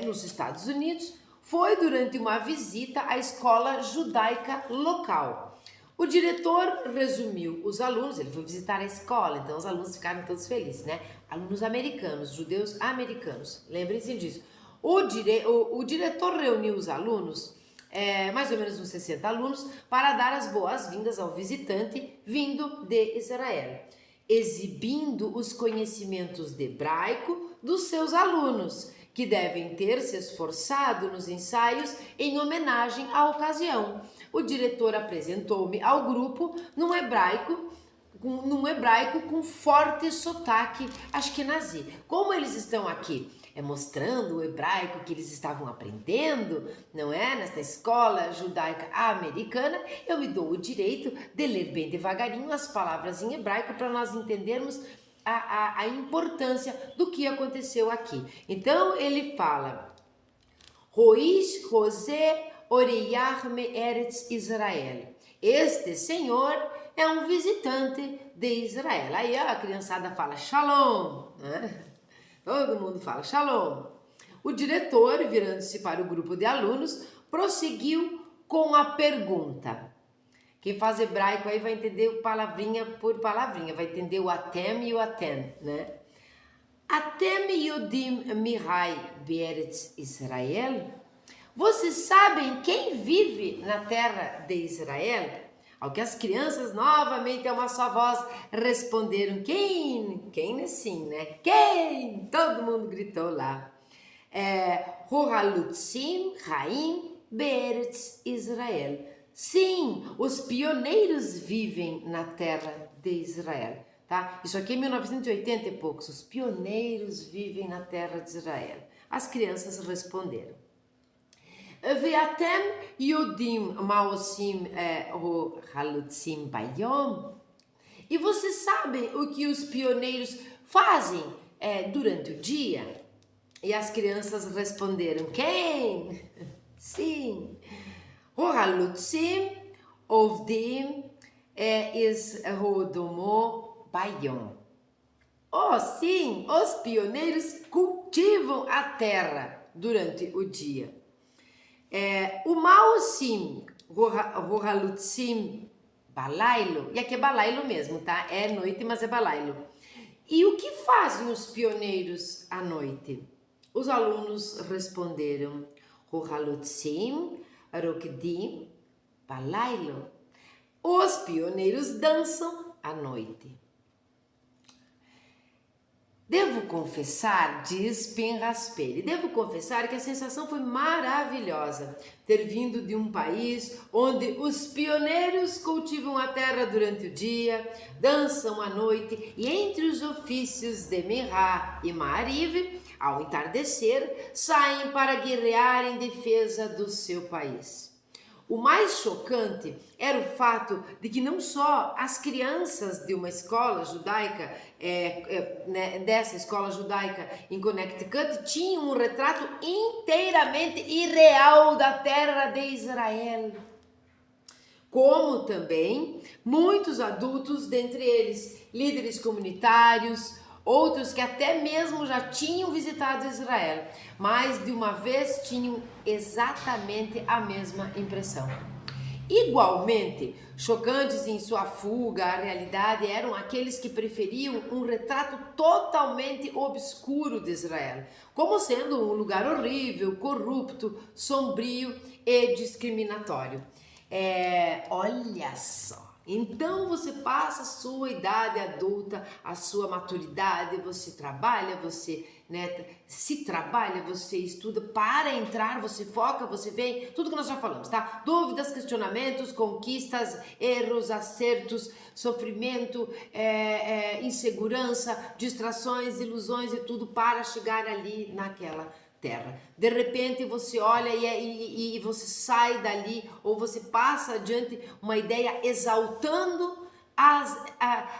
nos Estados Unidos. Foi durante uma visita à escola judaica local. O diretor resumiu os alunos, ele foi visitar a escola, então os alunos ficaram todos felizes, né? Alunos americanos, judeus americanos, lembrem-se disso. O diretor reuniu os alunos, mais ou menos uns 60 alunos, para dar as boas-vindas ao visitante vindo de Israel, exibindo os conhecimentos de hebraico dos seus alunos, que devem ter se esforçado nos ensaios em homenagem à ocasião. O diretor apresentou-me ao grupo num hebraico com forte sotaque ashkenazi. Como eles estão aqui mostrando o hebraico que eles estavam aprendendo, não é? Nesta escola judaica americana, eu me dou o direito de ler bem devagarinho as palavras em hebraico para nós entendermos a importância do que aconteceu aqui. Então ele fala: Roish José Oreyach Me'eretz Israel. Este senhor é um visitante de Israel. Aí a criançada fala Shalom, né? Todo mundo fala Shalom. O diretor, virando-se para o grupo de alunos, prosseguiu com a pergunta. Quem faz hebraico aí vai entender palavrinha por palavrinha, vai entender o atem e o aten, né? Atem Yodim Mihai Beretz Israel? Vocês sabem quem vive na terra de Israel? Ao que as crianças, novamente, a uma só voz, responderam: quem? Quem sim, né? Quem? Todo mundo gritou lá. Hohalutzim Haim Beretz Israel. Sim, os pioneiros vivem na terra de Israel, tá? Isso aqui é 1980 e poucos. Os pioneiros vivem na terra de Israel. As crianças responderam. Ve'atem yodim ma'osim halutzim bayom. E vocês sabem o que os pioneiros fazem durante o dia? E as crianças responderam: quem? Sim. Halutzim ovdim is rodomo bayom. Oh, sim, os pioneiros cultivam a terra durante o dia. O Maosim, Rohalutzim, Balailo, e aqui é Balailo mesmo, tá? É noite, mas é Balailo. E o que fazem os pioneiros à noite? Os alunos responderam: Rohalutzim, Rokdim, Balailo. Os pioneiros dançam à noite. Devo confessar, diz Pinhas Pele, devo confessar que a sensação foi maravilhosa, ter vindo de um país onde os pioneiros cultivam a terra durante o dia, dançam à noite e entre os ofícios de Minhá e Ma'ariv, ao entardecer, saem para guerrear em defesa do seu país. O mais chocante era o fato de que não só as crianças de uma escola judaica, dessa escola judaica em Connecticut, tinham um retrato inteiramente irreal da terra de Israel, como também muitos adultos, dentre eles líderes comunitários, outros que até mesmo já tinham visitado Israel, mas de uma vez tinham exatamente a mesma impressão. Igualmente, chocantes em sua fuga à realidade eram aqueles que preferiam um retrato totalmente obscuro de Israel, como sendo um lugar horrível, corrupto, sombrio e discriminatório. Olha só, Então você passa a sua idade adulta, a sua maturidade, você trabalha, você, né, se trabalha, você estuda para entrar, você foca, você vem, tudo que nós já falamos, tá? Dúvidas, questionamentos, conquistas, erros, acertos, sofrimento, insegurança, distrações, ilusões e tudo para chegar ali naquela terra. De repente você olha e você sai dali, ou você passa adiante uma ideia exaltando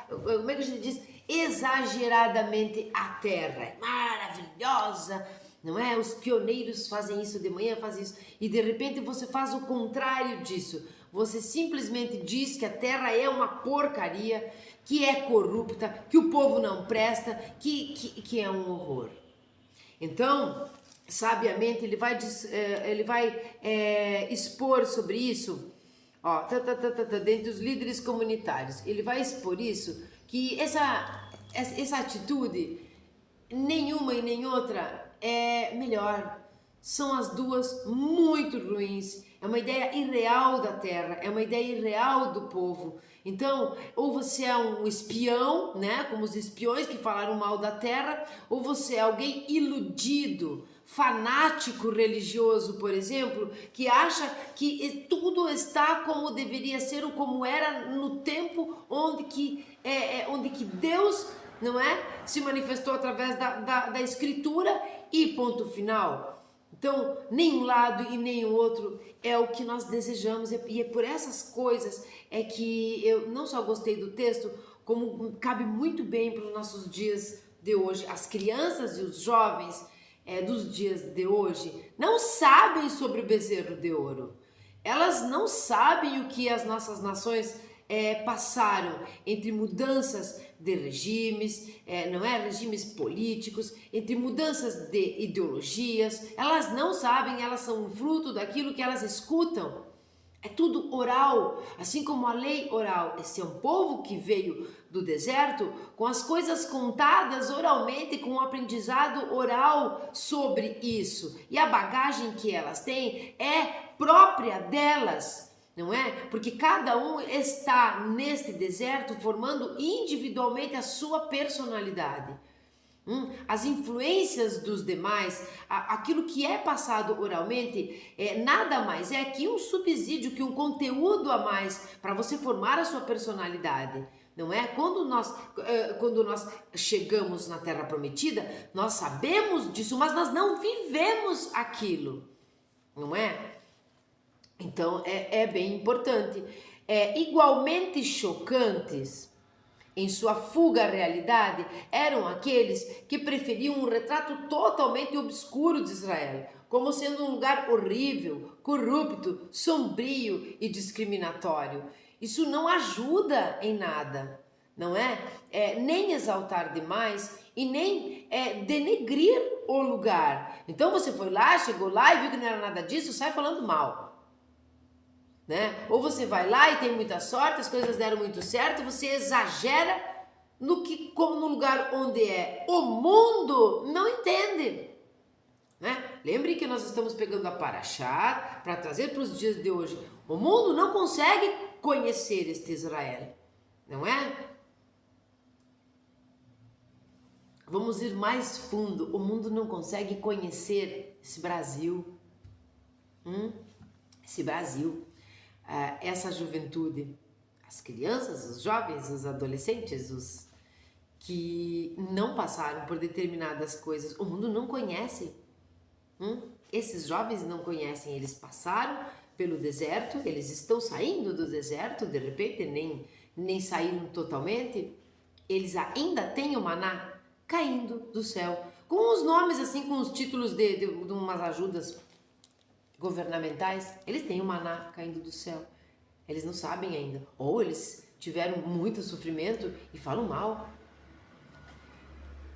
como é que a gente diz? Exageradamente a terra. É maravilhosa, não é? Os pioneiros fazem isso de manhã, fazem isso. E de repente você faz o contrário disso. Você simplesmente diz que a terra é uma porcaria, que é corrupta, que o povo não presta, que é um horror. Então, sabiamente, ele vai expor sobre isso, ó, dentre os líderes comunitários, ele vai expor isso, que essa atitude, nenhuma e nem outra é melhor, são as duas muito ruins, é uma ideia irreal da terra, é uma ideia irreal do povo. Então, ou você é um espião, né, como os espiões que falaram mal da terra, ou você é alguém iludido, fanático religioso, por exemplo, que acha que tudo está como deveria ser ou como era no tempo onde que Deus, não é, se manifestou através da escritura e ponto final. Então, nem um lado e nem o outro é o que nós desejamos, e é por essas coisas é que eu não só gostei do texto, como cabe muito bem para os nossos dias de hoje. As crianças e os jovens dos dias de hoje não sabem sobre o bezerro de ouro. Elas não sabem o que as nossas nações passaram entre mudanças de regimes, não é? Regimes políticos, entre mudanças de ideologias. Elas não sabem, elas são um fruto daquilo que elas escutam. É tudo oral, assim como a lei oral. Esse é um povo que veio do deserto com as coisas contadas oralmente, com o aprendizado oral sobre isso. E a bagagem que elas têm é própria delas, não é? Porque cada um está neste deserto formando individualmente a sua personalidade. As influências dos demais, aquilo que é passado oralmente, nada mais é que um subsídio, que um conteúdo a mais para você formar a sua personalidade, não é? Quando nós chegamos na Terra Prometida, nós sabemos disso, mas nós não vivemos aquilo, não é? Então é bem importante. Igualmente chocantes em sua fuga à realidade, eram aqueles que preferiam um retrato totalmente obscuro de Israel, como sendo um lugar horrível, corrupto, sombrio e discriminatório. Isso não ajuda em nada, não é? Nem exaltar demais e nem denegrir o lugar. Então você foi lá, chegou lá e viu que não era nada disso, sai falando mal. Né? Ou você vai lá e tem muita sorte, as coisas deram muito certo, você exagera como no lugar onde o mundo não entende, né? Lembre que nós estamos pegando a Parashá para trazer para os dias de hoje. O mundo não consegue conhecer este Israel, não é? Vamos ir mais fundo. O mundo não consegue conhecer esse Brasil, esse Brasil. Essa juventude, as crianças, os jovens, os adolescentes, os que não passaram por determinadas coisas, o mundo não conhece. Esses jovens não conhecem, eles passaram pelo deserto, eles estão saindo do deserto, de repente nem saíram totalmente, eles ainda têm o maná caindo do céu, com os nomes assim, com os títulos de umas ajudas governamentais, eles têm o maná caindo do céu. Eles não sabem ainda. Ou eles tiveram muito sofrimento e falam mal.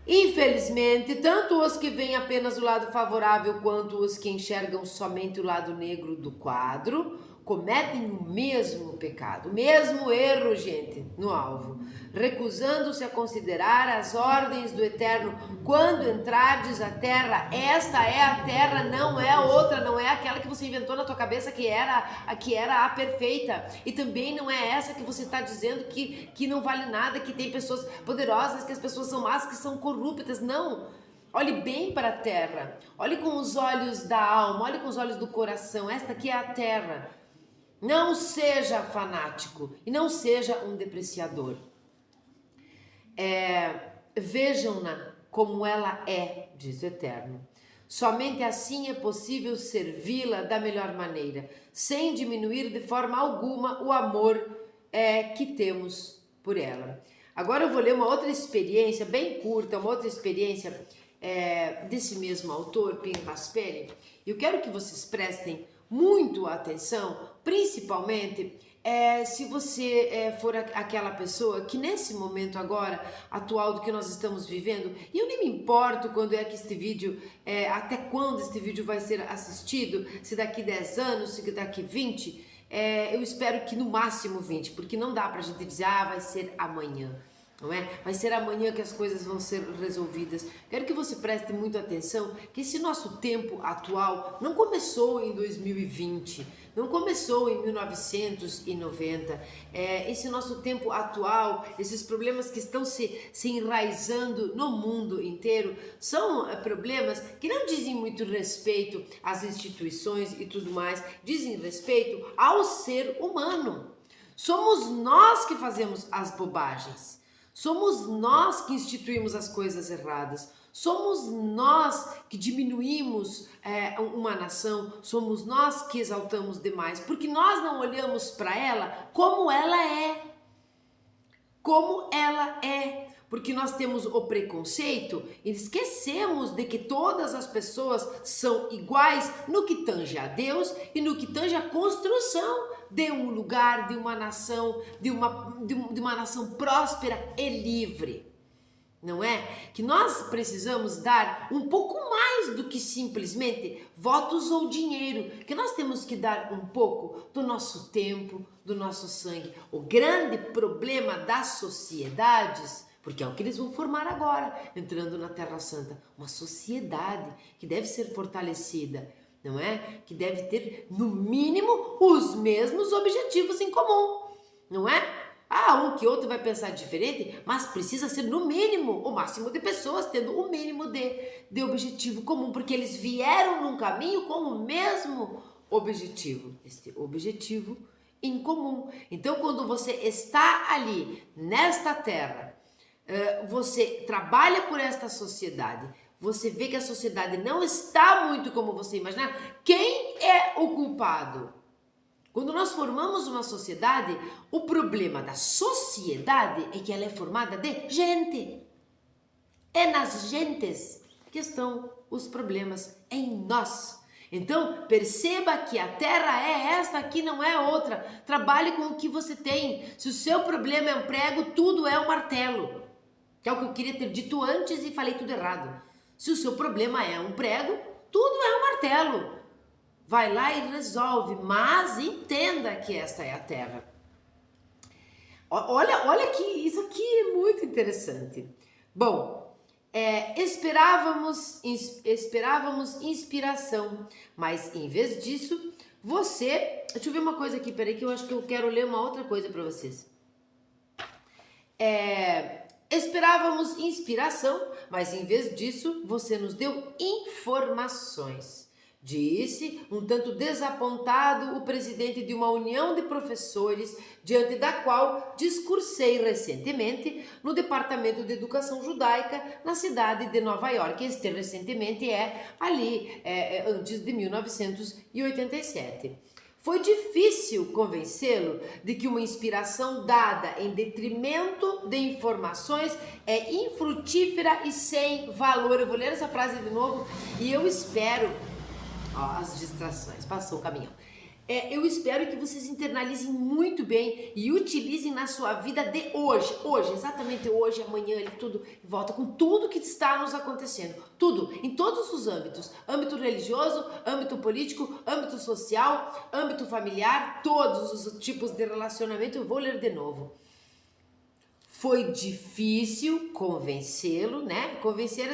Infelizmente, tanto os que veem apenas o lado favorável quanto os que enxergam somente o lado negro do quadro, cometem o mesmo pecado, o mesmo erro, gente, no alvo, recusando-se a considerar as ordens do Eterno. Quando entrardes a terra, esta é a terra, não é outra, não é aquela que você inventou na tua cabeça que era a perfeita, e também não é essa que você está dizendo que não vale nada, que tem pessoas poderosas, que as pessoas são más, que são corruptas. Não. Olhe bem para a terra, olhe com os olhos da alma, olhe com os olhos do coração. Esta aqui é a terra. Não seja fanático e não seja um depreciador. Vejam-na como ela é, diz o Eterno. Somente assim é possível servi-la da melhor maneira, sem diminuir de forma alguma o amor que temos por ela. Agora eu vou ler uma outra experiência bem curta, uma outra experiência desse mesmo autor, Pim Paspelli. Eu quero que vocês prestem muito atenção, principalmente se você for aquela pessoa que nesse momento agora, atual do que nós estamos vivendo, e eu nem me importo quando é que este vídeo, até quando este vídeo vai ser assistido, se daqui 10 anos, se daqui 20, eu espero que no máximo 20, porque não dá pra gente dizer, vai ser amanhã. Não é? Vai ser amanhã que as coisas vão ser resolvidas. Quero que você preste muita atenção que esse nosso tempo atual não começou em 2020, não começou em 1990. Esse nosso tempo atual, esses problemas que estão se enraizando no mundo inteiro, são problemas que não dizem muito respeito às instituições e tudo mais, dizem respeito ao ser humano. Somos nós que fazemos as bobagens. Somos nós que instituímos as coisas erradas, somos nós que diminuímos uma nação, somos nós que exaltamos demais, porque nós não olhamos para ela como ela é. Como ela é. Porque nós temos o preconceito e esquecemos de que todas as pessoas são iguais no que tange a Deus e no que tange a construção de um lugar, de uma nação, de uma nação próspera e livre. Não é? Que nós precisamos dar um pouco mais do que simplesmente votos ou dinheiro, que nós temos que dar um pouco do nosso tempo, do nosso sangue. O grande problema das sociedades, porque é o que eles vão formar agora, entrando na Terra Santa, uma sociedade que deve ser fortalecida, não é? Que deve ter, no mínimo, os mesmos objetivos em comum, não é? Um que outro vai pensar diferente, mas precisa ser, no mínimo, o máximo de pessoas tendo o mínimo de objetivo comum, porque eles vieram num caminho com o mesmo objetivo, este objetivo em comum. Então, quando você está ali, nesta terra, você trabalha por esta sociedade, você vê que a sociedade não está muito como você imaginar, quem é o culpado? Quando nós formamos uma sociedade, o problema da sociedade é que ela é formada de gente. É nas gentes que estão os problemas, em nós. Então, perceba que a terra é esta aqui, não é outra. Trabalhe com o que você tem. Se o seu problema é um prego, tudo é um martelo. Que é o que eu queria ter dito antes e falei tudo errado. Se o seu problema é um prego, tudo é um martelo. Vai lá e resolve, mas entenda que esta é a terra. Olha que isso aqui é muito interessante. Bom, esperávamos inspiração, mas em vez disso, deixa eu ver uma coisa aqui, peraí que eu acho que eu quero ler uma outra coisa para vocês. Esperávamos inspiração, mas em vez disso, você nos deu informações. Disse, um tanto desapontado, o presidente de uma união de professores, diante da qual discursei recentemente no Departamento de Educação Judaica, na cidade de Nova York. Este recentemente ali, antes de 1987. Foi difícil convencê-lo de que uma inspiração dada em detrimento de informações é infrutífera e sem valor. Eu vou ler essa frase de novo e eu espero... as distrações, passou o caminhão. Eu espero que vocês internalizem muito bem e utilizem na sua vida de hoje, exatamente hoje, amanhã, ele tudo volta com tudo que está nos acontecendo, tudo, em todos os âmbitos, âmbito religioso, âmbito político, âmbito social, âmbito familiar, todos os tipos de relacionamento. Eu vou ler de novo. Foi difícil convencê-lo, né? Convencer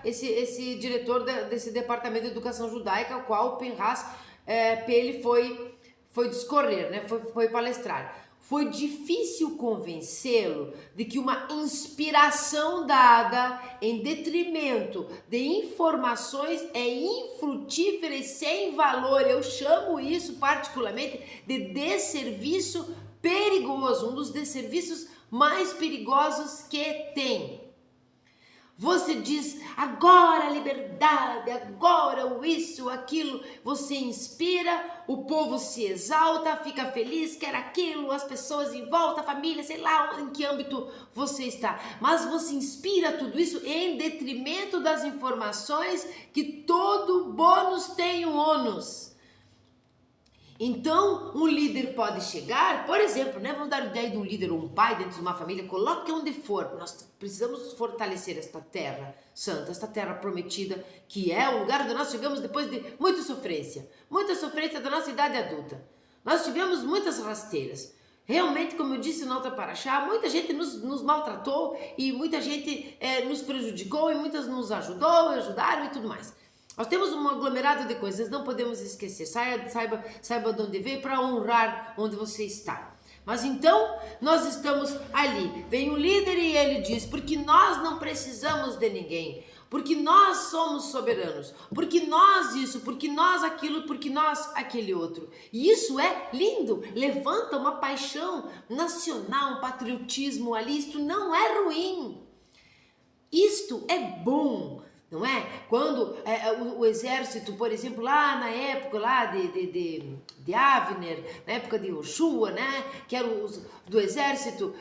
esse diretor desse departamento de educação judaica, ao qual o Pinhas ele foi discorrer, né? Foi palestrar. Foi difícil convencê-lo de que uma inspiração dada em detrimento de informações é infrutífera e sem valor. Eu chamo isso particularmente de desserviço perigoso, um dos desserviços mais perigosos que tem. Você diz agora a liberdade, agora o isso, aquilo, você inspira, o povo se exalta, fica feliz, quer aquilo, as pessoas em volta, a família, sei lá em que âmbito você está, mas você inspira tudo isso em detrimento das informações que todo bônus tem um ônus. Então, um líder pode chegar, por exemplo, né, vamos dar a ideia de um líder ou um pai dentro de uma família, coloque onde for, nós precisamos fortalecer esta terra santa, esta terra prometida, que é o lugar onde nós chegamos depois de muita sofrência da nossa idade adulta. Nós tivemos muitas rasteiras. Realmente, como eu disse na outra paraxá, muita gente nos maltratou e muita gente nos prejudicou e muitas nos ajudaram e tudo mais. Nós temos um aglomerado de coisas, não podemos esquecer. Saiba de onde veio para honrar onde você está. Mas então, nós estamos ali. Vem um líder e ele diz, porque nós não precisamos de ninguém. Porque nós somos soberanos. Porque nós isso, porque nós aquilo, porque nós aquele outro. E isso é lindo. Levanta uma paixão nacional, um patriotismo ali. Isto não é ruim. Isto é bom. Não é? Quando o exército, por exemplo, lá na época lá de Avner, na época de Yoshua, né? Que eram os do exército,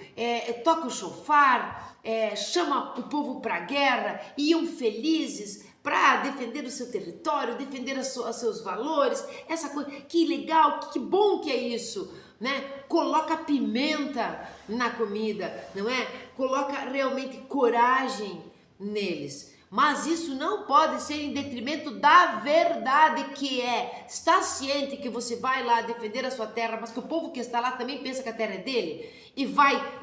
toca o shofar, chama o povo para a guerra, iam felizes para defender o seu território, defender os seus valores, essa coisa, que legal, que bom que é isso, né? Coloca pimenta na comida, não é? Coloca realmente coragem neles. Mas isso não pode ser em detrimento da verdade, que está ciente que você vai lá defender a sua terra, mas que o povo que está lá também pensa que a terra é dele, e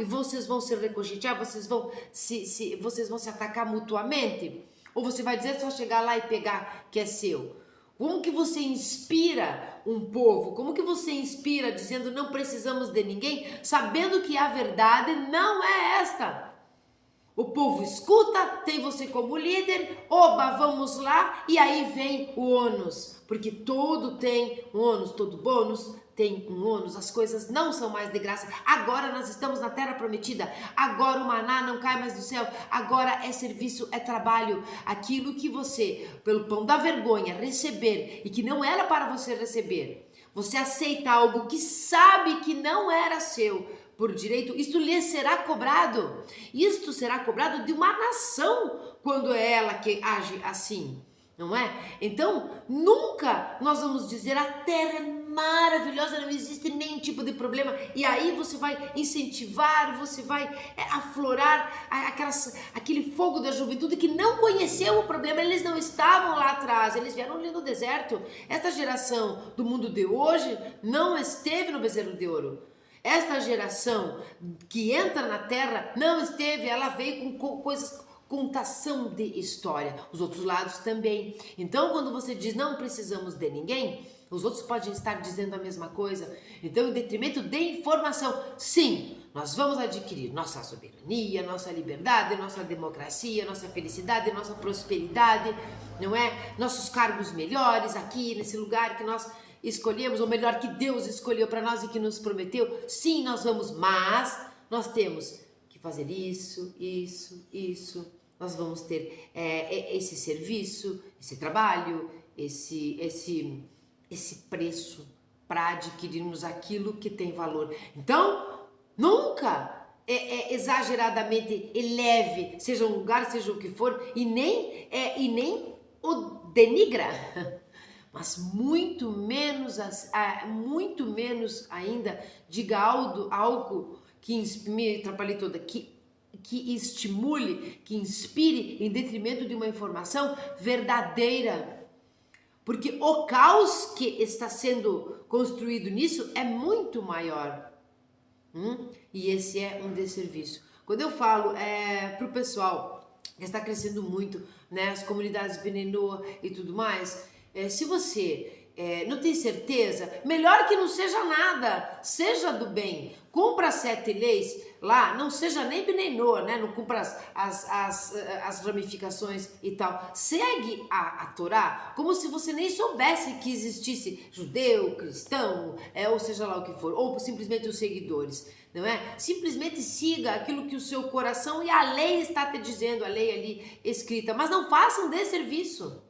vocês vão se reconciliar, vocês vão se atacar mutuamente, ou você vai dizer só chegar lá e pegar que é seu? Como que você inspira um povo? Como que você inspira dizendo não precisamos de ninguém, sabendo que a verdade não é esta? O povo escuta, tem você como líder, oba, vamos lá, e aí vem o ônus, porque todo tem um ônus, todo bônus tem um ônus, as coisas não são mais de graça. Agora nós estamos na terra prometida, agora o maná não cai mais do céu, agora é serviço, é trabalho, aquilo que você, pelo pão da vergonha, receber e que não era para você receber, você aceita algo que sabe que não era seu, por direito, isto lhe será cobrado. Isto será cobrado de uma nação quando é ela que age assim, não é? Então, nunca nós vamos dizer a terra é maravilhosa, não existe nenhum tipo de problema. E aí você vai incentivar, você vai aflorar aquele fogo da juventude que não conheceu o problema. Eles não estavam lá atrás, eles vieram ali no deserto. Esta geração do mundo de hoje não esteve no bezerro de ouro. Esta geração que entra na terra não esteve, ela veio com coisas, contação de história, os outros lados também. Então, quando você diz não precisamos de ninguém, os outros podem estar dizendo a mesma coisa. Então, em detrimento de informação, sim, nós vamos adquirir nossa soberania, nossa liberdade, nossa democracia, nossa felicidade, nossa prosperidade, não é? Nossos cargos melhores aqui nesse lugar que nós escolhemos, ou melhor, que Deus escolheu para nós e que nos prometeu. Sim, nós vamos, mas nós temos que fazer isso. Nós vamos ter esse serviço, esse trabalho, esse preço para adquirirmos aquilo que tem valor. Então, nunca exageradamente eleve, seja um lugar, seja o que for, e nem o denigra. mas muito menos ainda, diga algo que me atrapalhei toda, que estimule, que inspire em detrimento de uma informação verdadeira. Porque o caos que está sendo construído nisso é muito maior. E esse é um desserviço. Quando eu falo para o pessoal que está crescendo muito, né, as comunidades Bnei Noach e tudo mais, se você não tem certeza, melhor que não seja nada, seja do bem. Cumpra 7 leis lá, não seja nem Bnei Noach, né? Não cumpra as ramificações e tal. Segue a Torá como se você nem soubesse que existisse judeu, cristão, ou seja lá o que for, ou simplesmente os seguidores, não é? Simplesmente siga aquilo que o seu coração e a lei está te dizendo, a lei ali escrita, mas não façam desserviço.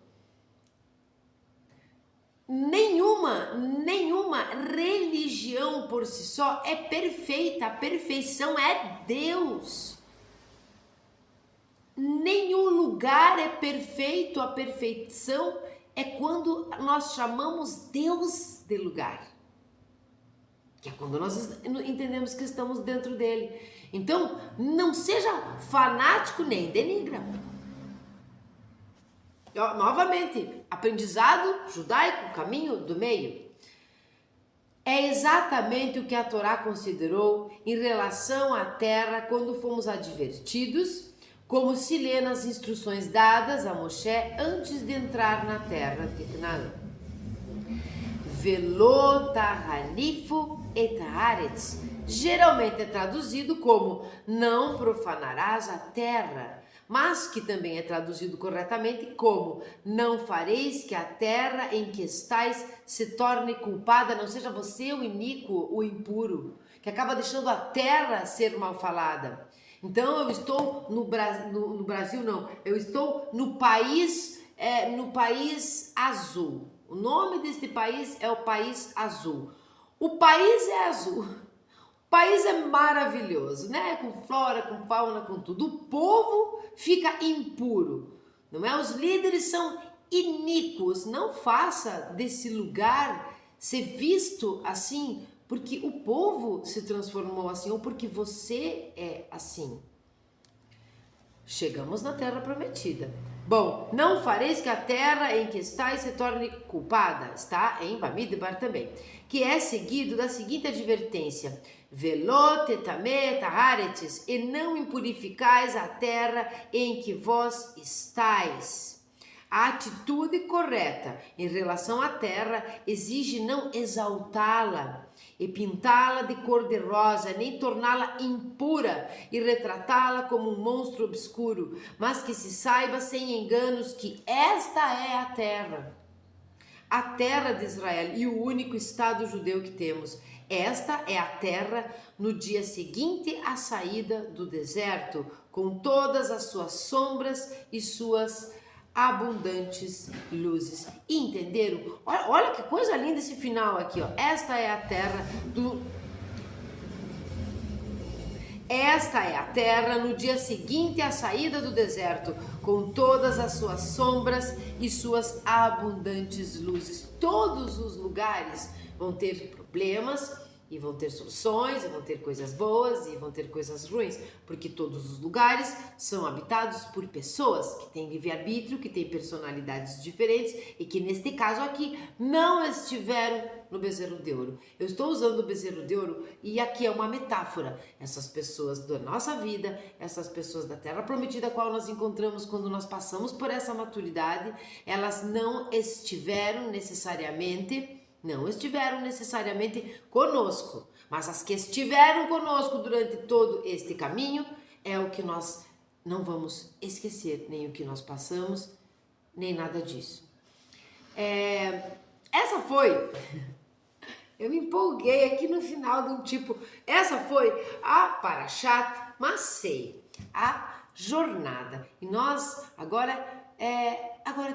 Nenhuma religião por si só é perfeita, a perfeição é Deus. Nenhum lugar é perfeito, a perfeição é quando nós chamamos Deus de lugar, que é quando nós entendemos que estamos dentro dele. Então, não seja fanático nem denigra. Novamente, aprendizado judaico, caminho do meio. É exatamente o que a Torá considerou em relação à terra quando fomos advertidos, como se lê nas instruções dadas a Moshe antes de entrar na terra de Canaã. Velo tahanifu et haaretz. Geralmente é traduzido como não profanarás a terra, mas que também é traduzido corretamente como não fareis que a terra em que estais se torne culpada, não seja você o iníquo, o impuro, que acaba deixando a terra ser mal falada. Então eu estou no Brasil não, eu estou no país azul. O nome deste país é o País Azul. O país é azul. O país é maravilhoso, né? Com flora, com fauna, com tudo. O povo fica impuro, não é? Os líderes são iníquos. Não faça desse lugar ser visto assim porque o povo se transformou assim ou porque você é assim. Chegamos na terra prometida. Bom, não fareis que a terra em que estáis se torne culpada. Está em Bamidbar também. Que é seguido da seguinte advertência. Velot etamet haaretz, e não impurificais a terra em que vós estáis. A atitude correta em relação à terra exige não exaltá-la e pintá-la de cor de rosa, nem torná-la impura e retratá-la como um monstro obscuro, mas que se saiba sem enganos que esta é a terra de Israel e o único estado judeu que temos. Esta é a terra no dia seguinte à saída do deserto, com todas as suas sombras e suas abundantes luzes. E entenderam? Olha que coisa linda esse final aqui, ó. Esta é a terra no dia seguinte à saída do deserto, com todas as suas sombras e suas abundantes luzes. Todos os lugares vão ter problemas e vão ter soluções, e vão ter coisas boas e vão ter coisas ruins, porque todos os lugares são habitados por pessoas que têm livre-arbítrio, que têm personalidades diferentes e que neste caso aqui não estiveram no bezerro de ouro. Eu estou usando o bezerro de ouro e aqui é uma metáfora. Essas pessoas da nossa vida, essas pessoas da terra prometida a qual nós encontramos quando nós passamos por essa maturidade, elas não estiveram necessariamente conosco, mas as que estiveram conosco durante todo este caminho é o que nós não vamos esquecer, nem o que nós passamos, nem nada disso. Essa foi, eu me empolguei aqui no final de um tipo, essa foi a Parashat Masei, a jornada, e nós agora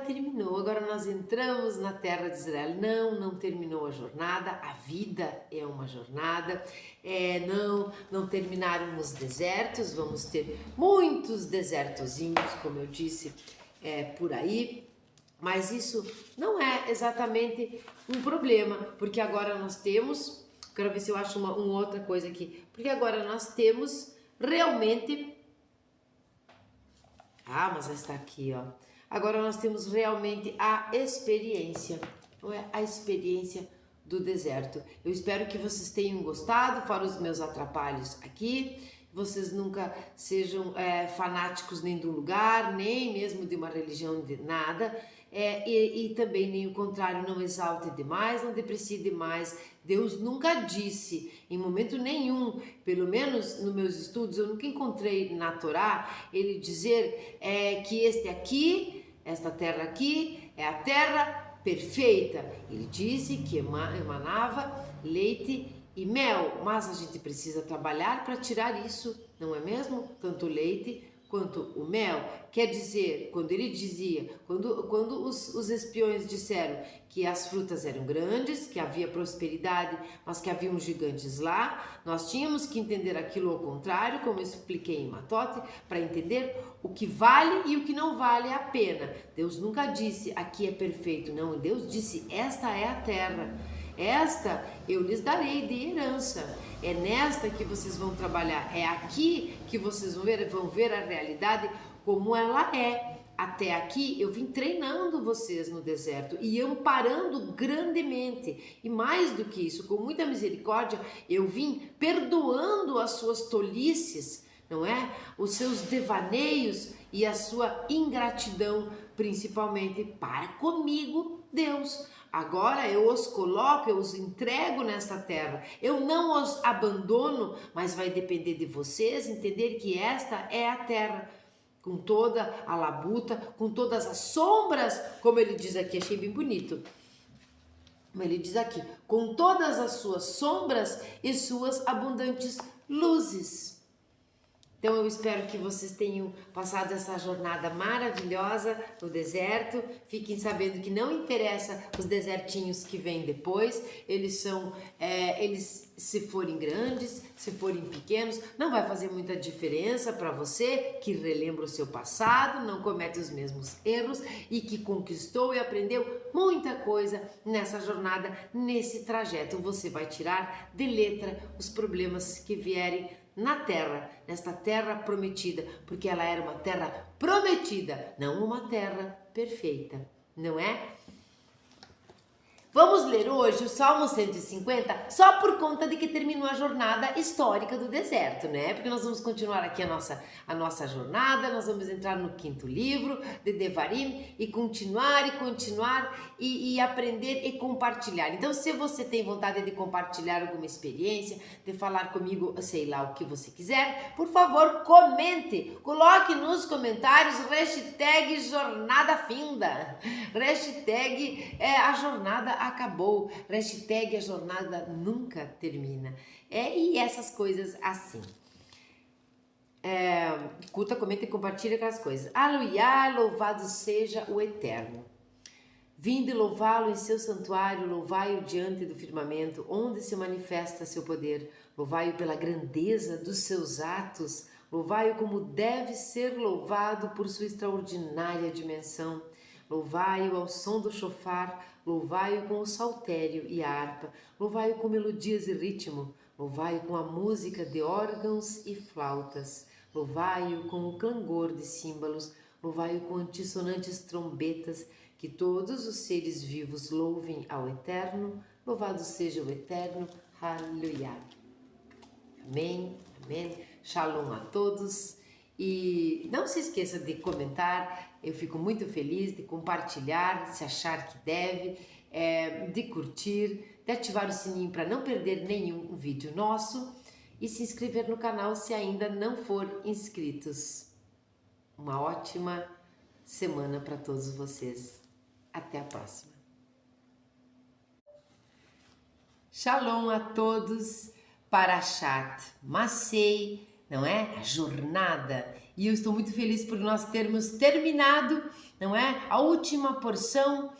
terminou, agora nós entramos na terra de Israel. Não terminou a jornada, a vida é uma jornada, não terminaram os desertos, vamos ter muitos desertozinhos, como eu disse, por aí, Mas isso não é exatamente um problema, porque agora nós temos, quero ver se eu acho uma outra coisa aqui, porque agora nós temos realmente, mas está aqui, ó. Agora nós temos realmente a experiência, não é? A experiência do deserto. Eu espero que vocês tenham gostado, fora os meus atrapalhos aqui. Vocês nunca sejam fanáticos nem de um lugar, nem mesmo de uma religião, de nada. E também nem o contrário, não exalte demais, não deprecie demais. Deus nunca disse, em momento nenhum, pelo menos nos meus estudos, eu nunca encontrei na Torá ele dizer que esta terra aqui, é a terra perfeita. Ele disse que emanava leite e mel, mas a gente precisa trabalhar para tirar isso, não é mesmo? Tanto o leite quanto o mel. Quer dizer, quando ele dizia, quando os espiões disseram que as frutas eram grandes, que havia prosperidade, mas que haviam gigantes lá, nós tínhamos que entender aquilo ao contrário, como eu expliquei em Matote, para entender o que vale e o que não vale a pena. Deus nunca disse, aqui é perfeito, não. Deus disse, esta é a terra. Esta eu lhes darei de herança. É nesta que vocês vão trabalhar. É aqui que vocês vão ver a realidade como ela é. Até aqui eu vim treinando vocês no deserto e amparando grandemente. E mais do que isso, com muita misericórdia, eu vim perdoando as suas tolices, não é? Os seus devaneios e a sua ingratidão, principalmente para comigo, Deus. Agora eu os coloco, eu os entrego nesta terra. Eu não os abandono, mas vai depender de vocês entender que esta é a terra. Com toda a labuta, com todas as sombras, como ele diz aqui, achei bem bonito. Como ele diz aqui, com todas as suas sombras e suas abundantes luzes. Então eu espero que vocês tenham passado essa jornada maravilhosa no deserto. Fiquem sabendo que não interessa os desertinhos que vêm depois. Eles se forem grandes, se forem pequenos, não vai fazer muita diferença para você que relembra o seu passado, não comete os mesmos erros e que conquistou e aprendeu muita coisa nessa jornada, nesse trajeto. Você vai tirar de letra os problemas que vierem na terra, nesta terra prometida, porque ela era uma terra prometida, não uma terra perfeita, não é? Vamos ler hoje o Salmo 150 só por conta de que terminou a jornada histórica do deserto, né? Porque nós vamos continuar aqui a nossa jornada, nós vamos entrar no 5º livro de Devarim e continuar e aprender e compartilhar. Então, se você tem vontade de compartilhar alguma experiência, de falar comigo, sei lá, o que você quiser, por favor, comente, coloque nos comentários hashtag jornada finda, hashtag a jornada acabou, hashtag a jornada nunca termina. E essas coisas assim. Curta, comenta e compartilha aquelas coisas. Aleluia, louvado seja o Eterno. Vinde louvá-lo em seu santuário, louvai-o diante do firmamento, onde se manifesta seu poder. Louvai-o pela grandeza dos seus atos, louvai-o como deve ser louvado por sua extraordinária dimensão. Louvai-o ao som do chofar, louvai-o com o saltério e a harpa, louvai-o com melodias e ritmo, louvai-o com a música de órgãos e flautas, louvai-o com o clangor de símbolos, louvai-o com antissonantes trombetas, que todos os seres vivos louvem ao Eterno, louvado seja o Eterno, aleluia. Amém, amém, shalom a todos. E não se esqueça de comentar, eu fico muito feliz, de compartilhar, se achar que deve, de curtir, de ativar o sininho para não perder nenhum vídeo nosso e se inscrever no canal se ainda não for inscritos. Uma ótima semana para todos vocês. Até a próxima. Shalom a todos, Parashat Masei, não é? A jornada. E eu estou muito feliz por nós termos terminado, não é? A última porção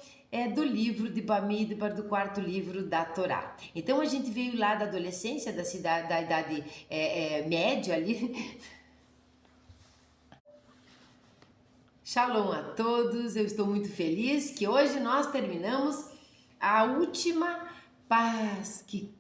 do livro de Bamidbar, do 4º livro da Torá. Então a gente veio lá da adolescência, da idade média ali. Shalom a todos, eu estou muito feliz que hoje nós terminamos a última paz que